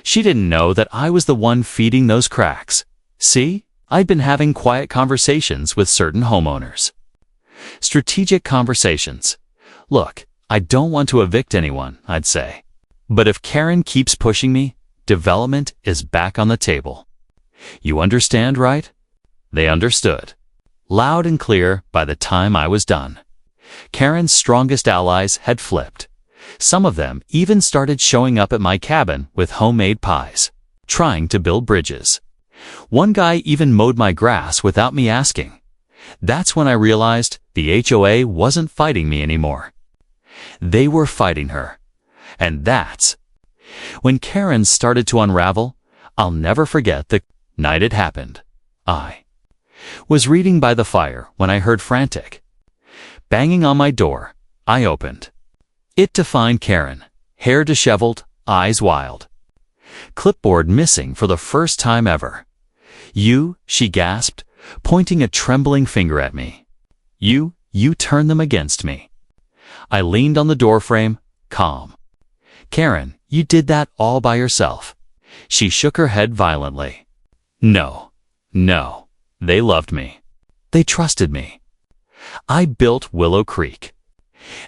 She didn't know that I was the one feeding those cracks. See, I'd been having quiet conversations with certain homeowners. Strategic conversations. Look, I don't want to evict anyone, I'd say. But if Karen keeps pushing me, development is back on the table. You understand, right? They understood. Loud and clear by the time I was done. Karen's strongest allies had flipped. Some of them even started showing up at my cabin with homemade pies, trying to build bridges. One guy even mowed my grass without me asking. That's when I realized the HOA wasn't fighting me anymore. They were fighting her. And that's when Karen started to unravel. I'll never forget the night it happened. I was reading by the fire when I heard frantic banging on my door. I opened it to find Karen, hair disheveled, eyes wild. Clipboard missing for the first time ever. You, she gasped, pointing a trembling finger at me. You turned them against me. I leaned on the doorframe, calm. Karen, you did that all by yourself. She shook her head violently. No, they loved me. They trusted me. I built Willow Creek.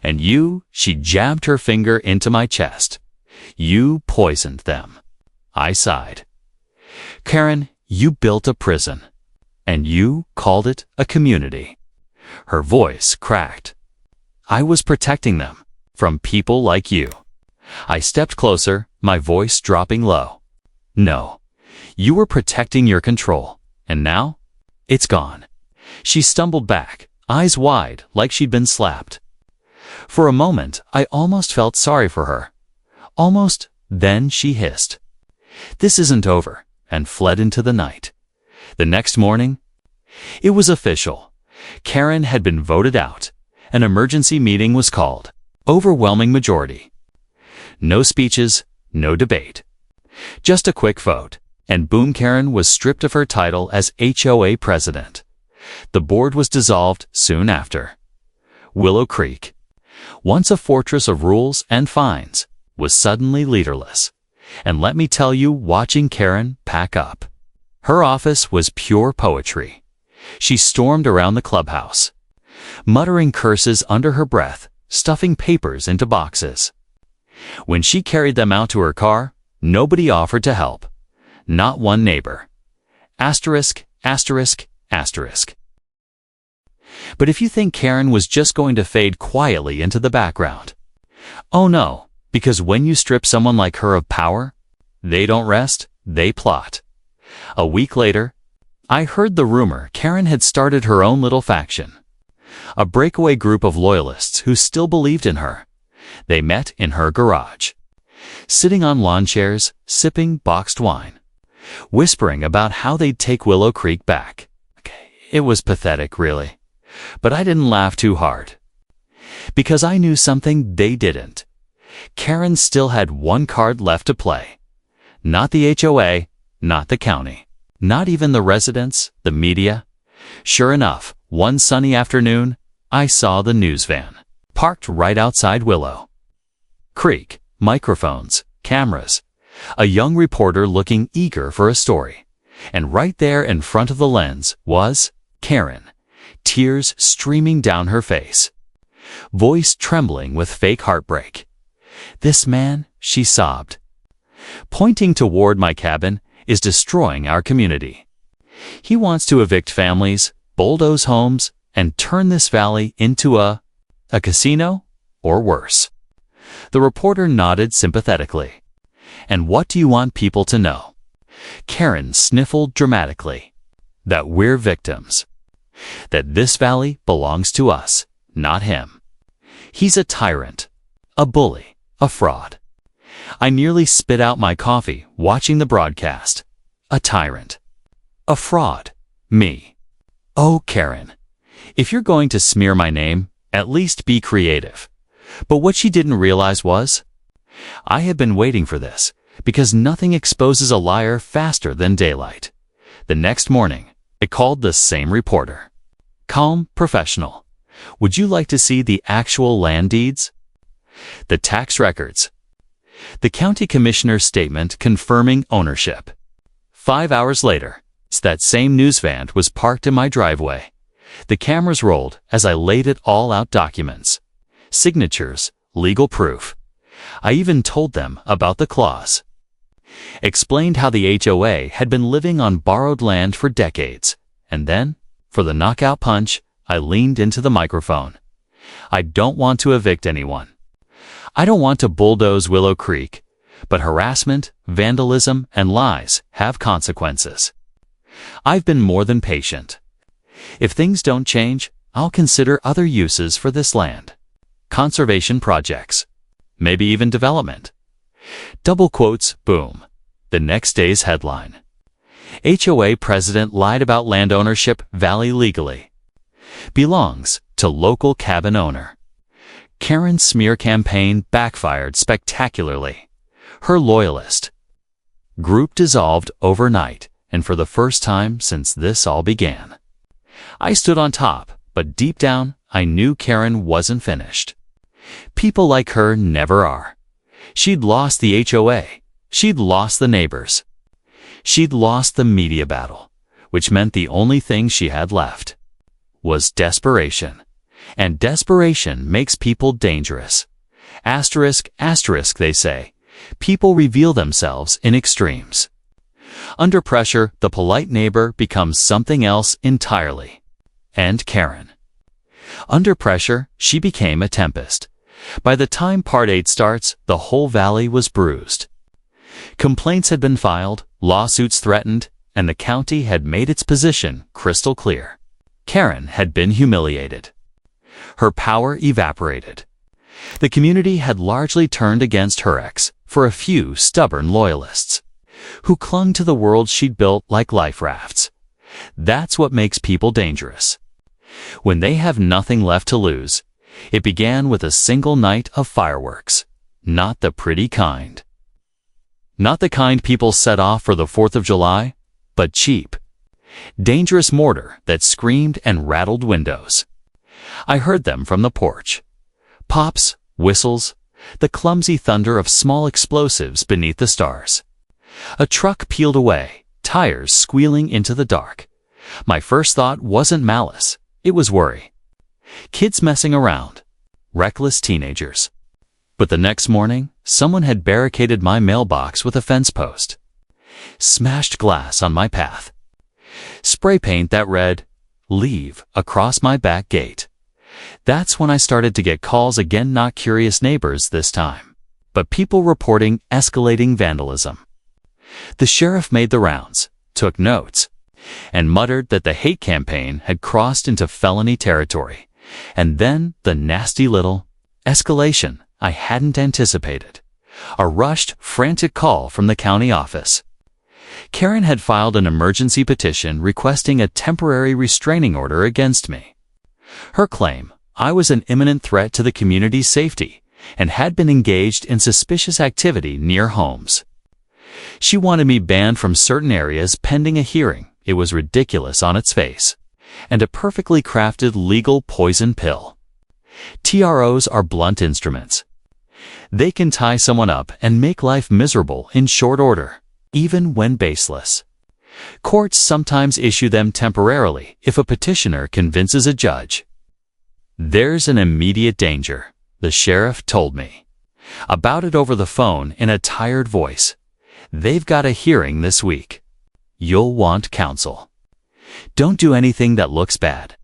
And you, she jabbed her finger into my chest. You poisoned them. I sighed. Karen, you built a prison. And you called it a community. Her voice cracked. I was protecting them from people like you. I stepped closer, my voice dropping low. No, you were protecting your control, and now it's gone. She stumbled back, eyes wide like she'd been slapped. For a moment, I almost felt sorry for her. Almost, then she hissed. This isn't over, and fled into the night. The next morning, it was official. Karen had been voted out. An emergency meeting was called. Overwhelming majority. No speeches, no debate. Just a quick vote, and boom, Karen was stripped of her title as HOA president. The board was dissolved soon after. Willow Creek, once a fortress of rules and fines, was suddenly leaderless. And let me tell you, watching Karen pack up. Her office was pure poetry. She stormed around the clubhouse, muttering curses under her breath, stuffing papers into boxes. When she carried them out to her car, nobody offered to help. Not one neighbor. Asterisk, asterisk, asterisk. But if you think Karen was just going to fade quietly into the background, oh no, because when you strip someone like her of power, they don't rest, they plot. A week later, I heard the rumor Karen had started her own little faction. A breakaway group of loyalists who still believed in her. They met in her garage, sitting on lawn chairs, sipping boxed wine, whispering about how they'd take Willow Creek back. It was pathetic, really. But I didn't laugh too hard. Because I knew something they didn't. Karen still had one card left to play. Not the HOA, not the county, not even the residents, the media. Sure enough, one sunny afternoon, I saw the news van, parked right outside Willow Creek, microphones, cameras, a young reporter looking eager for a story. And right there in front of the lens was Karen, tears streaming down her face, voice trembling with fake heartbreak. This man, she sobbed, pointing toward my cabin, is destroying our community. He wants to evict families, bulldoze homes, and turn this valley into a casino, or worse. The reporter nodded sympathetically. And what do you want people to know? Karen sniffled dramatically. That we're victims. That this valley belongs to us, not him. He's a tyrant, a bully, a fraud. I nearly spit out my coffee watching the broadcast. A tyrant. A fraud. Me. Oh, Karen, if you're going to smear my name, at least be creative. But what she didn't realize was, I had been waiting for this, because nothing exposes a liar faster than daylight. The next morning, I called the same reporter. Calm, professional. Would you like to see the actual land deeds? The tax records. The county commissioner's statement confirming ownership. 5 hours later, that same news van was parked in my driveway. The cameras rolled as I laid it all out: documents, signatures, legal proof. I even told them about the clause. Explained how the HOA had been living on borrowed land for decades. And then, for the knockout punch, I leaned into the microphone. I don't want to evict anyone. I don't want to bulldoze Willow Creek, but harassment, vandalism, and lies have consequences. I've been more than patient. If things don't change, I'll consider other uses for this land. Conservation projects. Maybe even development. Double quotes, boom. The next day's headline. HOA president lied about land ownership valley legally. Belongs to local cabin owner. Karen's smear campaign backfired spectacularly. Her loyalist group dissolved overnight, and for the first time since this all began. I stood on top, but deep down, I knew Karen wasn't finished. People like her never are. She'd lost the HOA. She'd lost the neighbors. She'd lost the media battle, which meant the only thing she had left was desperation. And desperation makes people dangerous. Asterisk, asterisk, they say. People reveal themselves in extremes. Under pressure, the polite neighbor becomes something else entirely. And Karen. Under pressure, she became a tempest. By the time Part 8 starts, the whole valley was bruised. Complaints had been filed, lawsuits threatened, and the county had made its position crystal clear. Karen had been humiliated. Her power evaporated. The community had largely turned against her ex for a few stubborn loyalists who clung to the world she'd built like life rafts. That's what makes people dangerous. When they have nothing left to lose, it began with a single night of fireworks, not the pretty kind. Not the kind people set off for the 4th of July, but cheap, dangerous mortar that screamed and rattled windows. I heard them from the porch. Pops, whistles, the clumsy thunder of small explosives beneath the stars. A truck peeled away, tires squealing into the dark. My first thought wasn't malice, it was worry. Kids messing around. Reckless teenagers. But the next morning, someone had barricaded my mailbox with a fence post. Smashed glass on my path. Spray paint that read, "Leave," across my back gate. That's when I started to get calls again, not curious neighbors this time, but people reporting escalating vandalism. The sheriff made the rounds, took notes, and muttered that the hate campaign had crossed into felony territory. And then the nasty little escalation I hadn't anticipated. A rushed, frantic call from the county office. Karen had filed an emergency petition requesting a temporary restraining order against me. Her claim, I was an imminent threat to the community's safety and had been engaged in suspicious activity near homes. She wanted me banned from certain areas pending a hearing. It was ridiculous on its face, and a perfectly crafted legal poison pill. TROs are blunt instruments. They can tie someone up and make life miserable in short order, even when baseless. Courts sometimes issue them temporarily if a petitioner convinces a judge. There's an immediate danger, the sheriff told me. About it over the phone in a tired voice. They've got a hearing this week. You'll want counsel. Don't do anything that looks bad.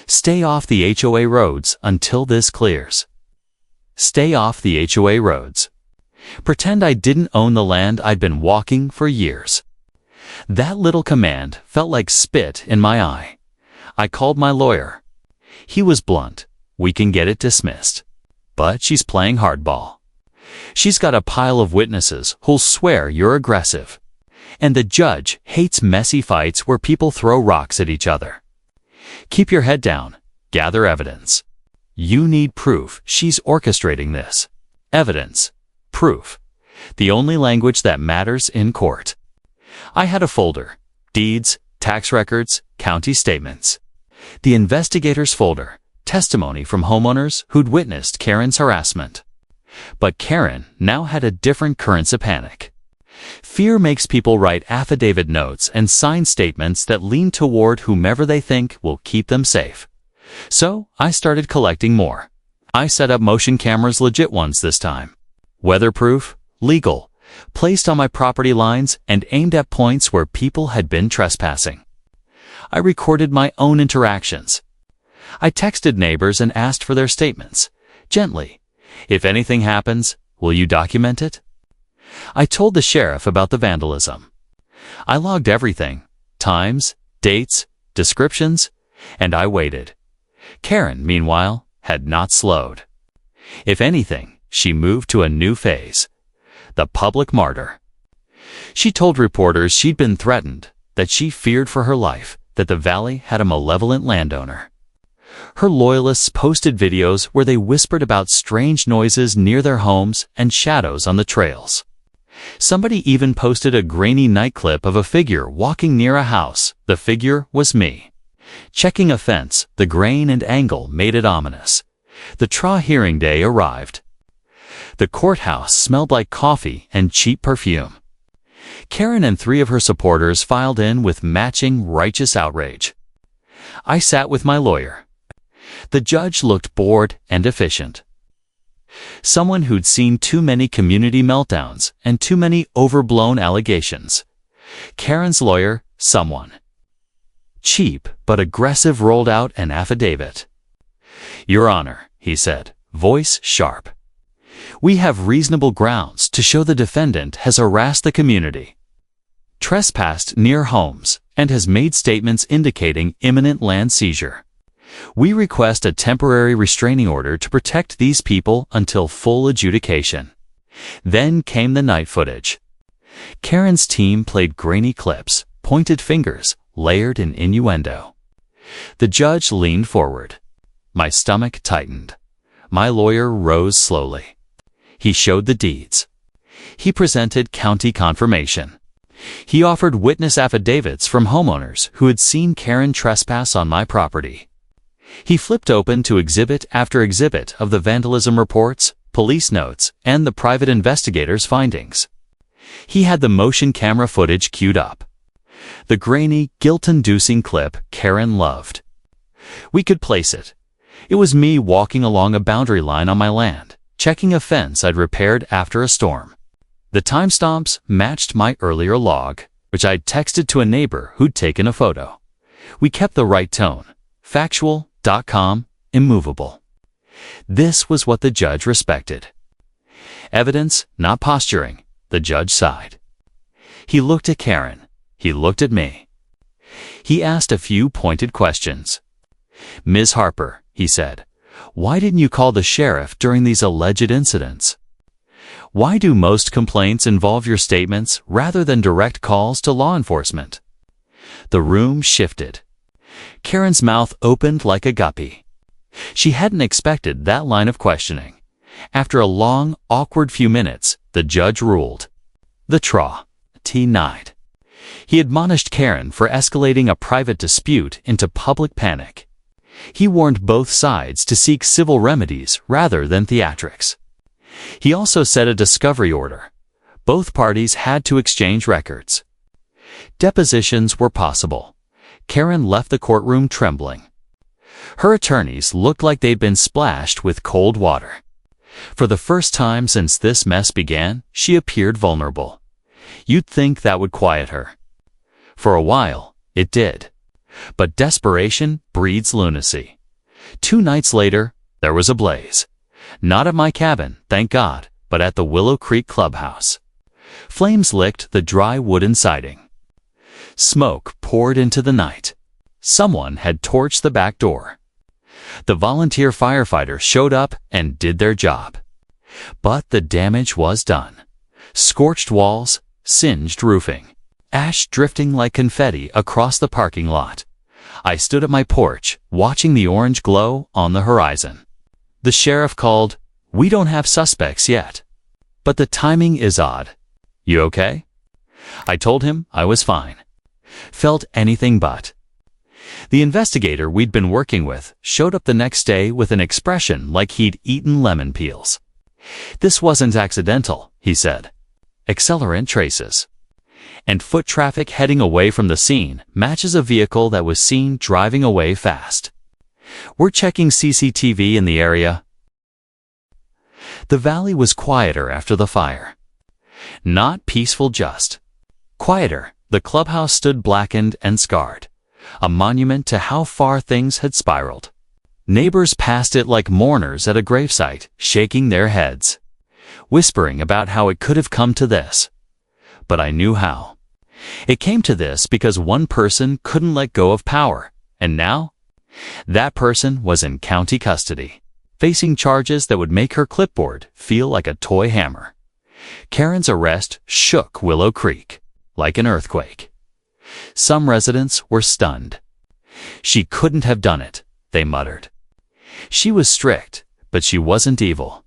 Stay off the HOA roads until this clears. Stay off the HOA roads. Pretend I didn't own the land I'd been walking for years. That little command felt like spit in my eye. I called my lawyer. He was blunt. We can get it dismissed. But she's playing hardball. She's got a pile of witnesses who'll swear you're aggressive. And the judge hates messy fights where people throw rocks at each other. Keep your head down. Gather evidence. You need proof she's orchestrating this. Evidence. Proof. The only language that matters in court. I had a folder. Deeds, tax records, county statements. The investigator's folder. Testimony from homeowners who'd witnessed Karen's harassment. But Karen now had a different currency of panic. Fear makes people write affidavit notes and sign statements that lean toward whomever they think will keep them safe. So I started collecting more. I set up motion cameras, legit ones this time. Weatherproof, legal, placed on my property lines and aimed at points where people had been trespassing. I recorded my own interactions. I texted neighbors and asked for their statements, gently. If anything happens, will you document it? I told the sheriff about the vandalism. I logged everything, times, dates, descriptions, and I waited. Karen, meanwhile, had not slowed. If anything, she moved to a new phase. The public martyr. She told reporters she'd been threatened, that she feared for her life, that the valley had a malevolent landowner. Her loyalists posted videos where they whispered about strange noises near their homes and shadows on the trails. Somebody even posted a grainy night clip of a figure walking near a house. The figure was me. Checking a fence, the grain and angle made it ominous. The trial hearing day arrived. The courthouse smelled like coffee and cheap perfume. Karen and 3 of her supporters filed in with matching righteous outrage. I sat with my lawyer. The judge looked bored and efficient. Someone who'd seen too many community meltdowns and too many overblown allegations. Karen's lawyer, someone cheap but aggressive, rolled out an affidavit. Your Honor, he said, voice sharp. We have reasonable grounds to show the defendant has harassed the community, trespassed near homes, and has made statements indicating imminent land seizure. We request a temporary restraining order to protect these people until full adjudication. Then came the night footage. Karen's team played grainy clips, pointed fingers, layered in innuendo. The judge leaned forward. My stomach tightened. My lawyer rose slowly. He showed the deeds. He presented county confirmation. He offered witness affidavits from homeowners who had seen Karen trespass on my property. He flipped open to exhibit after exhibit of the vandalism reports, police notes, and the private investigator's findings. He had the motion camera footage queued up. The grainy, guilt-inducing clip Karen loved. We could place it. It was me walking along a boundary line on my land, checking a fence I'd repaired after a storm. The timestamps matched my earlier log, which I'd texted to a neighbor who'd taken a photo. We kept the right tone. Factual, .com, immovable. This was what the judge respected. Evidence, not posturing, the judge sighed. He looked at Karen. He looked at me. He asked a few pointed questions. Ms. Harper, he said, why didn't you call the sheriff during these alleged incidents? Why do most complaints involve your statements rather than direct calls to law enforcement? The room shifted. Karen's mouth opened like a guppy. She hadn't expected that line of questioning. After a long, awkward few minutes, the judge ruled. The trial denied. He admonished Karen for escalating a private dispute into public panic. He warned both sides to seek civil remedies rather than theatrics. He also set a discovery order. Both parties had to exchange records. Depositions were possible. Karen left the courtroom trembling. Her attorneys looked like they'd been splashed with cold water. For the first time since this mess began, she appeared vulnerable. You'd think that would quiet her. For a while, it did. But desperation breeds lunacy. 2 nights later, there was a blaze. Not at my cabin, thank God, but at the Willow Creek clubhouse. Flames licked the dry wooden siding. Smoke poured into the night. Someone had torched the back door. The volunteer firefighters showed up and did their job. But the damage was done. Scorched walls, singed roofing, ash drifting like confetti across the parking lot. I stood at my porch, watching the orange glow on the horizon. The sheriff called. "We don't have suspects yet. But the timing is odd. You okay?" I told him I was fine. Felt anything but. The investigator we'd been working with showed up the next day with an expression like he'd eaten lemon peels. "This wasn't accidental," he said. "Accelerant traces. And foot traffic heading away from the scene matches a vehicle that was seen driving away fast. We're checking CCTV in the area." The valley was quieter after the fire. Not peaceful, just quieter. The clubhouse stood blackened and scarred, a monument to how far things had spiraled. Neighbors passed it like mourners at a gravesite, shaking their heads, whispering about how it could have come to this. But I knew how. It came to this because one person couldn't let go of power, and now that person was in county custody, facing charges that would make her clipboard feel like a toy hammer. Karen's arrest shook Willow Creek like an earthquake. Some residents were stunned. "She couldn't have done it," they muttered. "She was strict, but she wasn't evil."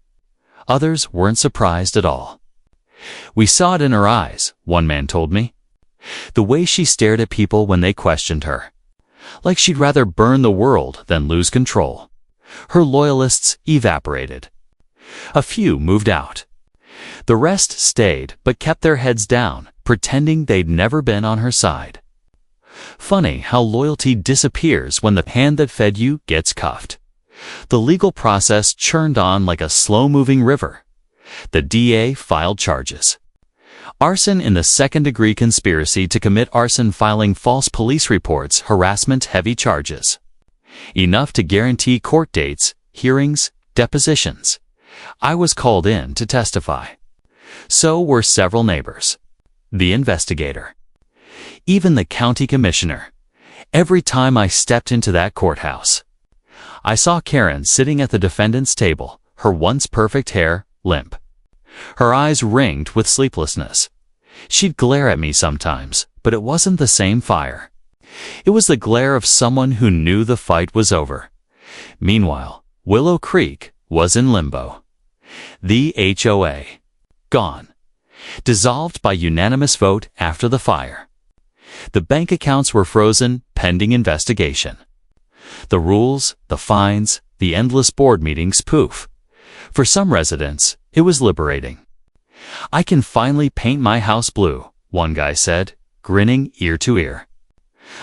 Others weren't surprised at all. "We saw it in her eyes," one man told me. "The way she stared at people when they questioned her. Like she'd rather burn the world than lose control." Her loyalists evaporated. A few moved out. The rest stayed but kept their heads down, pretending they'd never been on her side. Funny how loyalty disappears when the hand that fed you gets cuffed. The legal process churned on like a slow-moving river. The DA filed charges. Arson in the second-degree conspiracy to commit arson, filing false police reports, harassment, heavy charges. Enough to guarantee court dates, hearings, depositions. I was called in to testify. So were several neighbors. The investigator. Even the county commissioner. Every time I stepped into that courthouse, I saw Karen sitting at the defendant's table, her once perfect hair limp. Her eyes ringed with sleeplessness. She'd glare at me sometimes, but it wasn't the same fire. It was the glare of someone who knew the fight was over. Meanwhile, Willow Creek was in limbo. The HOA. Gone. Dissolved by unanimous vote after the fire. The bank accounts were frozen, pending investigation. The rules, the fines, the endless board meetings, poof. For some residents, it was liberating. "I can finally paint my house blue," one guy said, grinning ear to ear.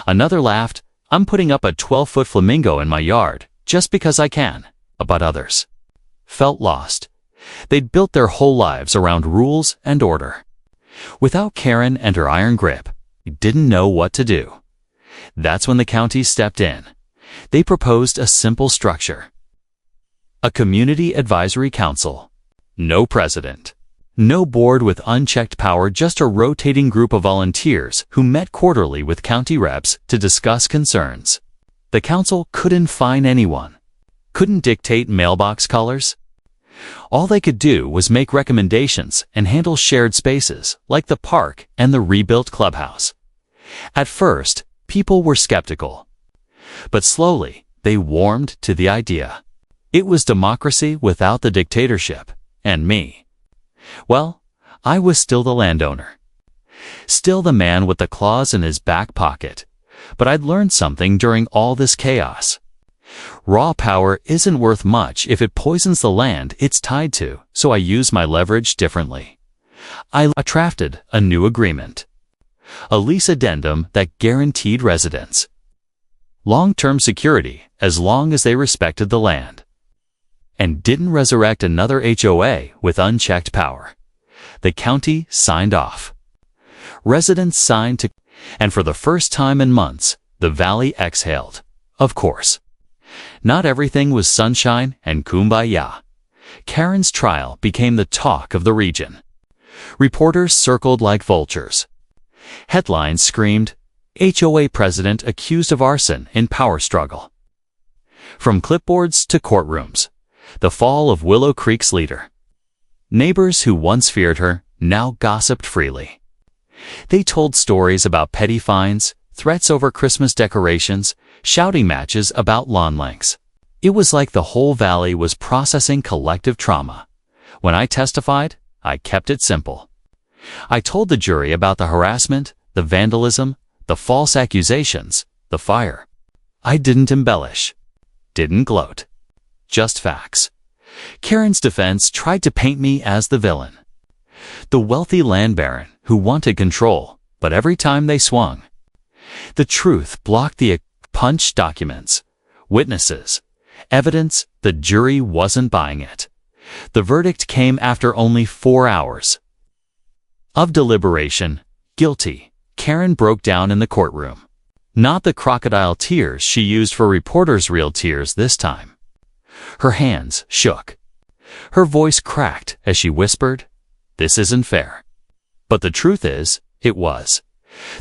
Another laughed, "I'm putting up a 12-foot flamingo in my yard, just because I can." But others felt lost. They'd built their whole lives around rules and order. Without Karen and her iron grip, they didn't know what to do. That's when the county stepped in. They proposed a simple structure. A community advisory council. No president. No board with unchecked power, just a rotating group of volunteers who met quarterly with county reps to discuss concerns. The council couldn't fine anyone. Couldn't dictate mailbox colors. All they could do was make recommendations and handle shared spaces like the park and the rebuilt clubhouse. At first, people were skeptical. But slowly, they warmed to the idea. It was democracy without the dictatorship. And me. Well, I was still the landowner. Still the man with the claws in his back pocket. But I'd learned something during all this chaos. Raw power isn't worth much if it poisons the land it's tied to, so I used my leverage differently. I drafted a new agreement. A lease addendum that guaranteed residents long-term security as long as they respected the land. And didn't resurrect another HOA with unchecked power. The county signed off. Residents signed to, and for the first time in months, the valley exhaled. Of course. Not everything was sunshine and kumbaya. Karen's trial became the talk of the region. Reporters circled like vultures. Headlines screamed, "HOA president accused of arson in power struggle." From clipboards to courtrooms. The fall of Willow Creek's leader. Neighbors who once feared her now gossiped freely. They told stories about petty fines, threats over Christmas decorations, shouting matches about lawn lengths. It was like the whole valley was processing collective trauma. When I testified, I kept it simple. I told the jury about the harassment, the vandalism, the false accusations, the fire. I didn't embellish, didn't gloat, just facts. Karen's defense tried to paint me as the villain, the wealthy land baron who wanted control, but every time they swung, the truth blocked the punched documents, witnesses, evidence. The jury wasn't buying it. The verdict came after only 4 hours of deliberation. Guilty. Karen broke down in the courtroom. Not the crocodile tears she used for reporters' real tears this time. Her hands shook. Her voice cracked as she whispered, "This isn't fair." But the truth is, it was.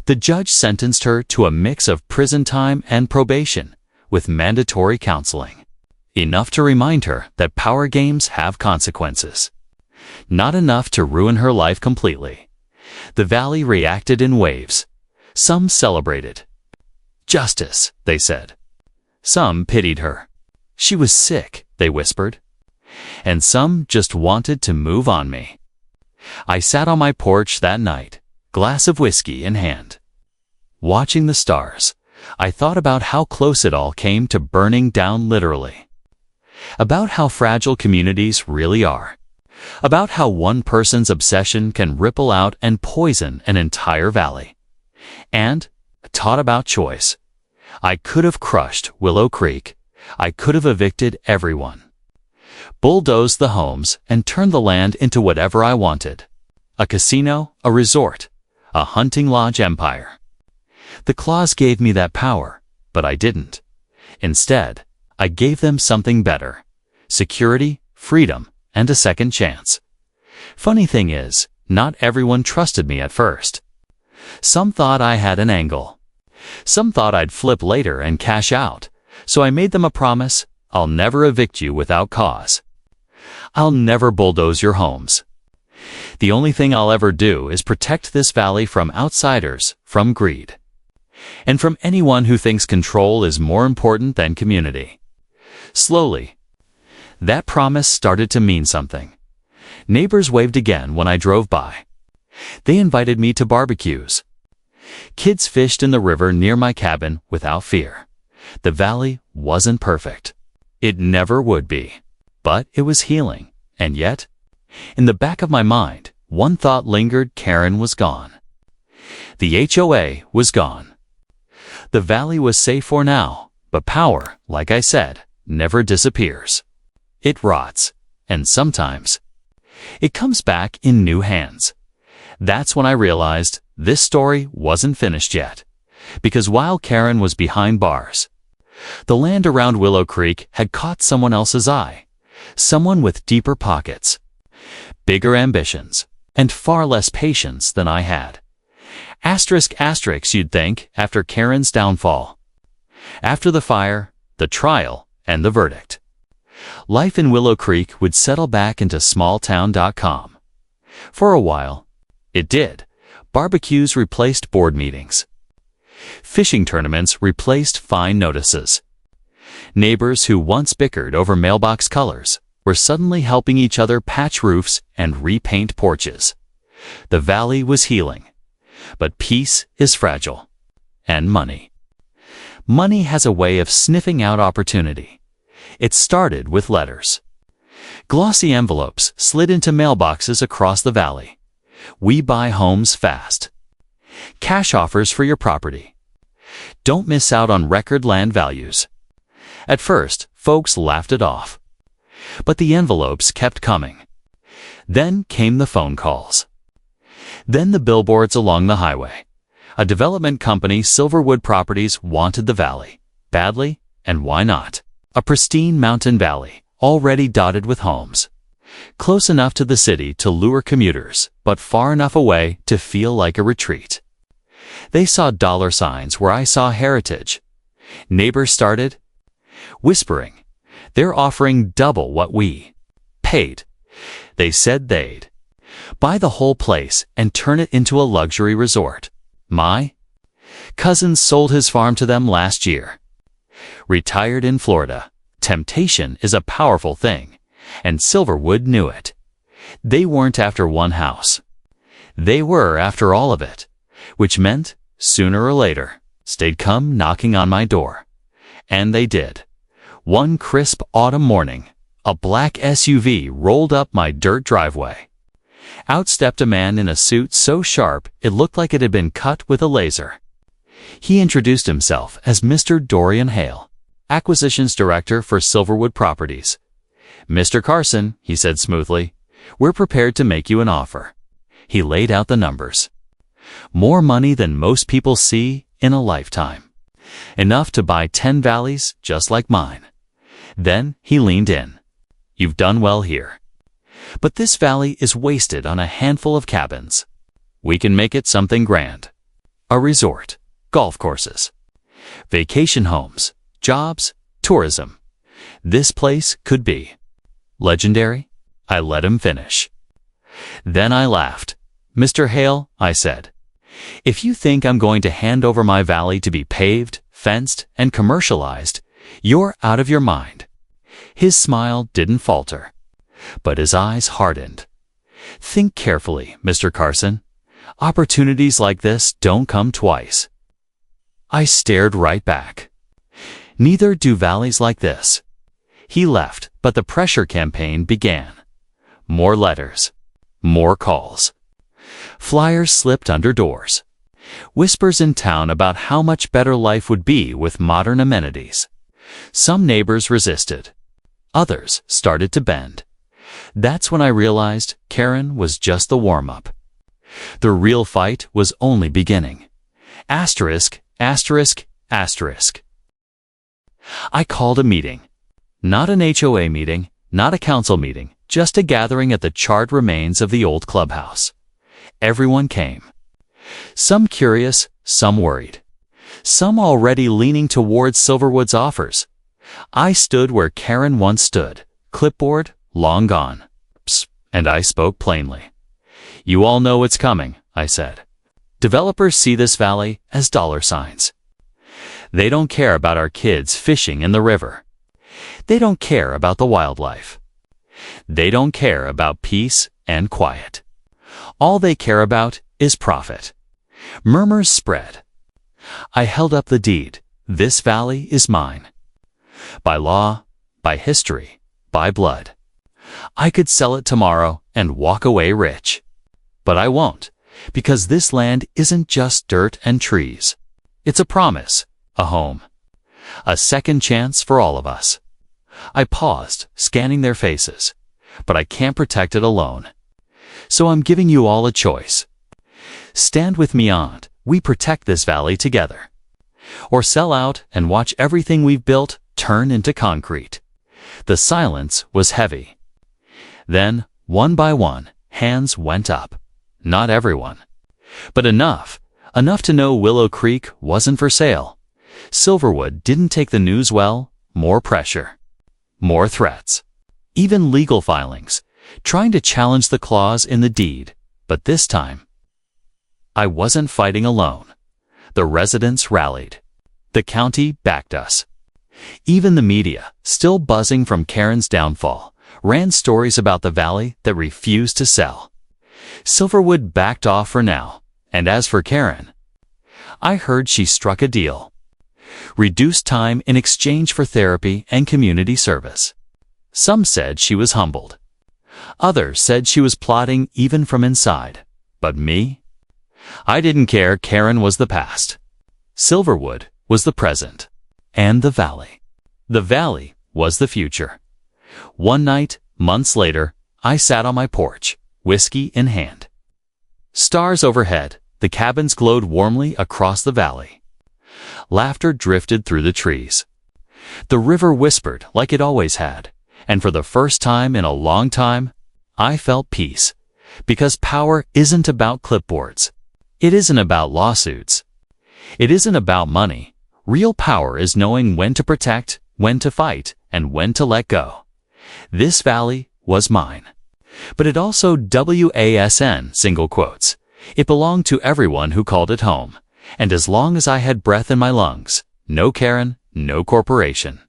The judge sentenced her to a mix of prison time and probation, with mandatory counseling. Enough to remind her that power games have consequences. Not enough to ruin her life completely. The valley reacted in waves. Some celebrated. Justice, they said. Some pitied her. She was sick, they whispered. And some just wanted to move on me. I sat on my porch that night, glass of whiskey in hand. Watching the stars, I thought about how close it all came to burning down literally. About how fragile communities really are. About how one person's obsession can ripple out and poison an entire valley. And taught about choice. I could have crushed Willow Creek. I could have evicted everyone. Bulldozed the homes and turned the land into whatever I wanted. A casino, a resort, a hunting lodge empire. The clause gave me that power, but I didn't. Instead, I gave them something better. Security, freedom, and a second chance. Funny thing is, not everyone trusted me at first. Some thought I had an angle. Some thought I'd flip later and cash out, so I made them a promise: I'll never evict you without cause. I'll never bulldoze your homes. The only thing I'll ever do is protect this valley from outsiders, from greed, and from anyone who thinks control is more important than community. Slowly, that promise started to mean something. Neighbors waved again when I drove by. They invited me to barbecues. Kids fished in the river near my cabin without fear. The valley wasn't perfect. It never would be. But it was healing. And yet, in the back of my mind, one thought lingered: Karen was gone. The HOA was gone. The valley was safe for now, but power, like I said, never disappears. It rots, and sometimes it comes back in new hands. That's when I realized this story wasn't finished yet. Because while Karen was behind bars, the land around Willow Creek had caught someone else's eye. Someone with deeper pockets, bigger ambitions, and far less patience than I had. Asterisk, you'd think, after Karen's downfall. After the fire, the trial, and the verdict, life in Willow Creek would settle back into smalltown.com. For a while, it did. Barbecues replaced board meetings. Fishing tournaments replaced fine notices. Neighbors who once bickered over mailbox colors were suddenly helping each other patch roofs and repaint porches. The valley was healing. But peace is fragile. And money. Money has a way of sniffing out opportunity. It started with letters. Glossy envelopes slid into mailboxes across the valley. We buy homes fast. Cash offers for your property. Don't miss out on record land values. At first, folks laughed it off. But the envelopes kept coming. Then came the phone calls. Then the billboards along the highway. A development company, Silverwood Properties, wanted the valley. Badly, and why not? A pristine mountain valley, already dotted with homes. Close enough to the city to lure commuters, but far enough away to feel like a retreat. They saw dollar signs where I saw heritage. Neighbors started whispering, "They're offering double what we paid." They said they'd buy the whole place and turn it into a luxury resort. My cousin sold his farm to them last year. Retired in Florida, temptation is a powerful thing, and Silverwood knew it. They weren't after one house. They were after all of it, which meant, sooner or later, they'd come knocking on my door. And they did. One crisp autumn morning, a black SUV rolled up my dirt driveway. Out stepped a man in a suit so sharp it looked like it had been cut with a laser. He introduced himself as Mr. Dorian Hale, Acquisitions Director for Silverwood Properties. "Mr. Carson," he said smoothly, "we're prepared to make you an offer." He laid out the numbers. More money than most people see in a lifetime. Enough to buy 10 valleys just like mine. Then he leaned in. "You've done well here. But this valley is wasted on a handful of cabins. We can make it something grand. A resort, golf courses, vacation homes, jobs, tourism. This place could be legendary." I let him finish. Then I laughed. "Mr. Hale," I said, "if you think I'm going to hand over my valley to be paved, fenced, and commercialized, you're out of your mind." His smile didn't falter, but his eyes hardened. "Think carefully, Mr. Carson. Opportunities like this don't come twice." I stared right back. "Neither do valleys like this." He left, but the pressure campaign began. More letters. More calls. Flyers slipped under doors. Whispers in town about how much better life would be with modern amenities. Some neighbors resisted. Others started to bend. That's when I realized Karen was just the warm-up. The real fight was only beginning. Asterisk, asterisk, asterisk. I called a meeting. Not an HOA meeting, not a council meeting, just a gathering at the charred remains of the old clubhouse. Everyone came. Some curious, some worried. Some already leaning towards Silverwood's offers. I stood where Karen once stood, clipboard long gone. Psst, and I spoke plainly. "You all know what's coming," I said. "Developers see this valley as dollar signs. They don't care about our kids fishing in the river. They don't care about the wildlife. They don't care about peace and quiet. All they care about is profit." Murmurs spread. I held up the deed. "This valley is mine. By law, by history, by blood. I could sell it tomorrow and walk away rich. But I won't, because this land isn't just dirt and trees. It's a promise, a home, a second chance for all of us." I paused, scanning their faces. "But I can't protect it alone. So I'm giving you all a choice. Stand with me on, we protect this valley together. Or sell out and watch everything we've built turn into concrete." The silence was heavy. Then, one by one, hands went up. Not everyone, but enough to know Willow Creek wasn't for sale. Silverwood didn't take the news well. More pressure. More threats. Even legal filings, trying to challenge the clause in the deed. But this time, I wasn't fighting alone. The residents rallied. The county backed us. Even the media, still buzzing from Karen's downfall, ran stories about the valley that refused to sell. Silverwood backed off for now, and as for Karen, I heard she struck a deal. Reduced time in exchange for therapy and community service. Some said she was humbled. Others said she was plotting even from inside. But me? I didn't care. Karen was the past. Silverwood was the present. And the valley. The valley was the future. One night, months later, I sat on my porch, whiskey in hand. Stars overhead, the cabins glowed warmly across the valley. Laughter drifted through the trees. The river whispered like it always had, and for the first time in a long time, I felt peace. Because power isn't about clipboards. It isn't about lawsuits. It isn't about money. Real power is knowing when to protect, when to fight, and when to let go. This valley was mine. But it also WASN, single quotes. It belonged to everyone who called it home. And as long as I had breath in my lungs, no Karen, no corporation.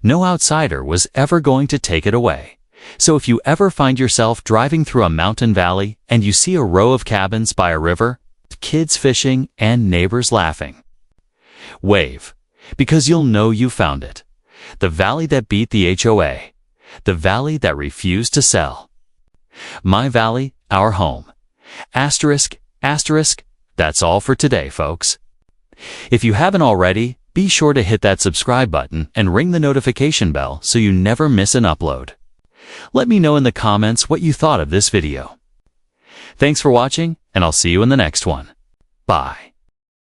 No outsider was ever going to take it away. So if you ever find yourself driving through a mountain valley and you see a row of cabins by a river, kids fishing and neighbors laughing, wave, because you'll know you found it. The valley that beat the HOA. The valley that refused to sell. My valley, our home. Asterisk, asterisk, that's all for today, folks. If you haven't already, be sure to hit that subscribe button and ring the notification bell so you never miss an upload. Let me know in the comments what you thought of this video. Thanks for watching, and I'll see you in the next one. Bye.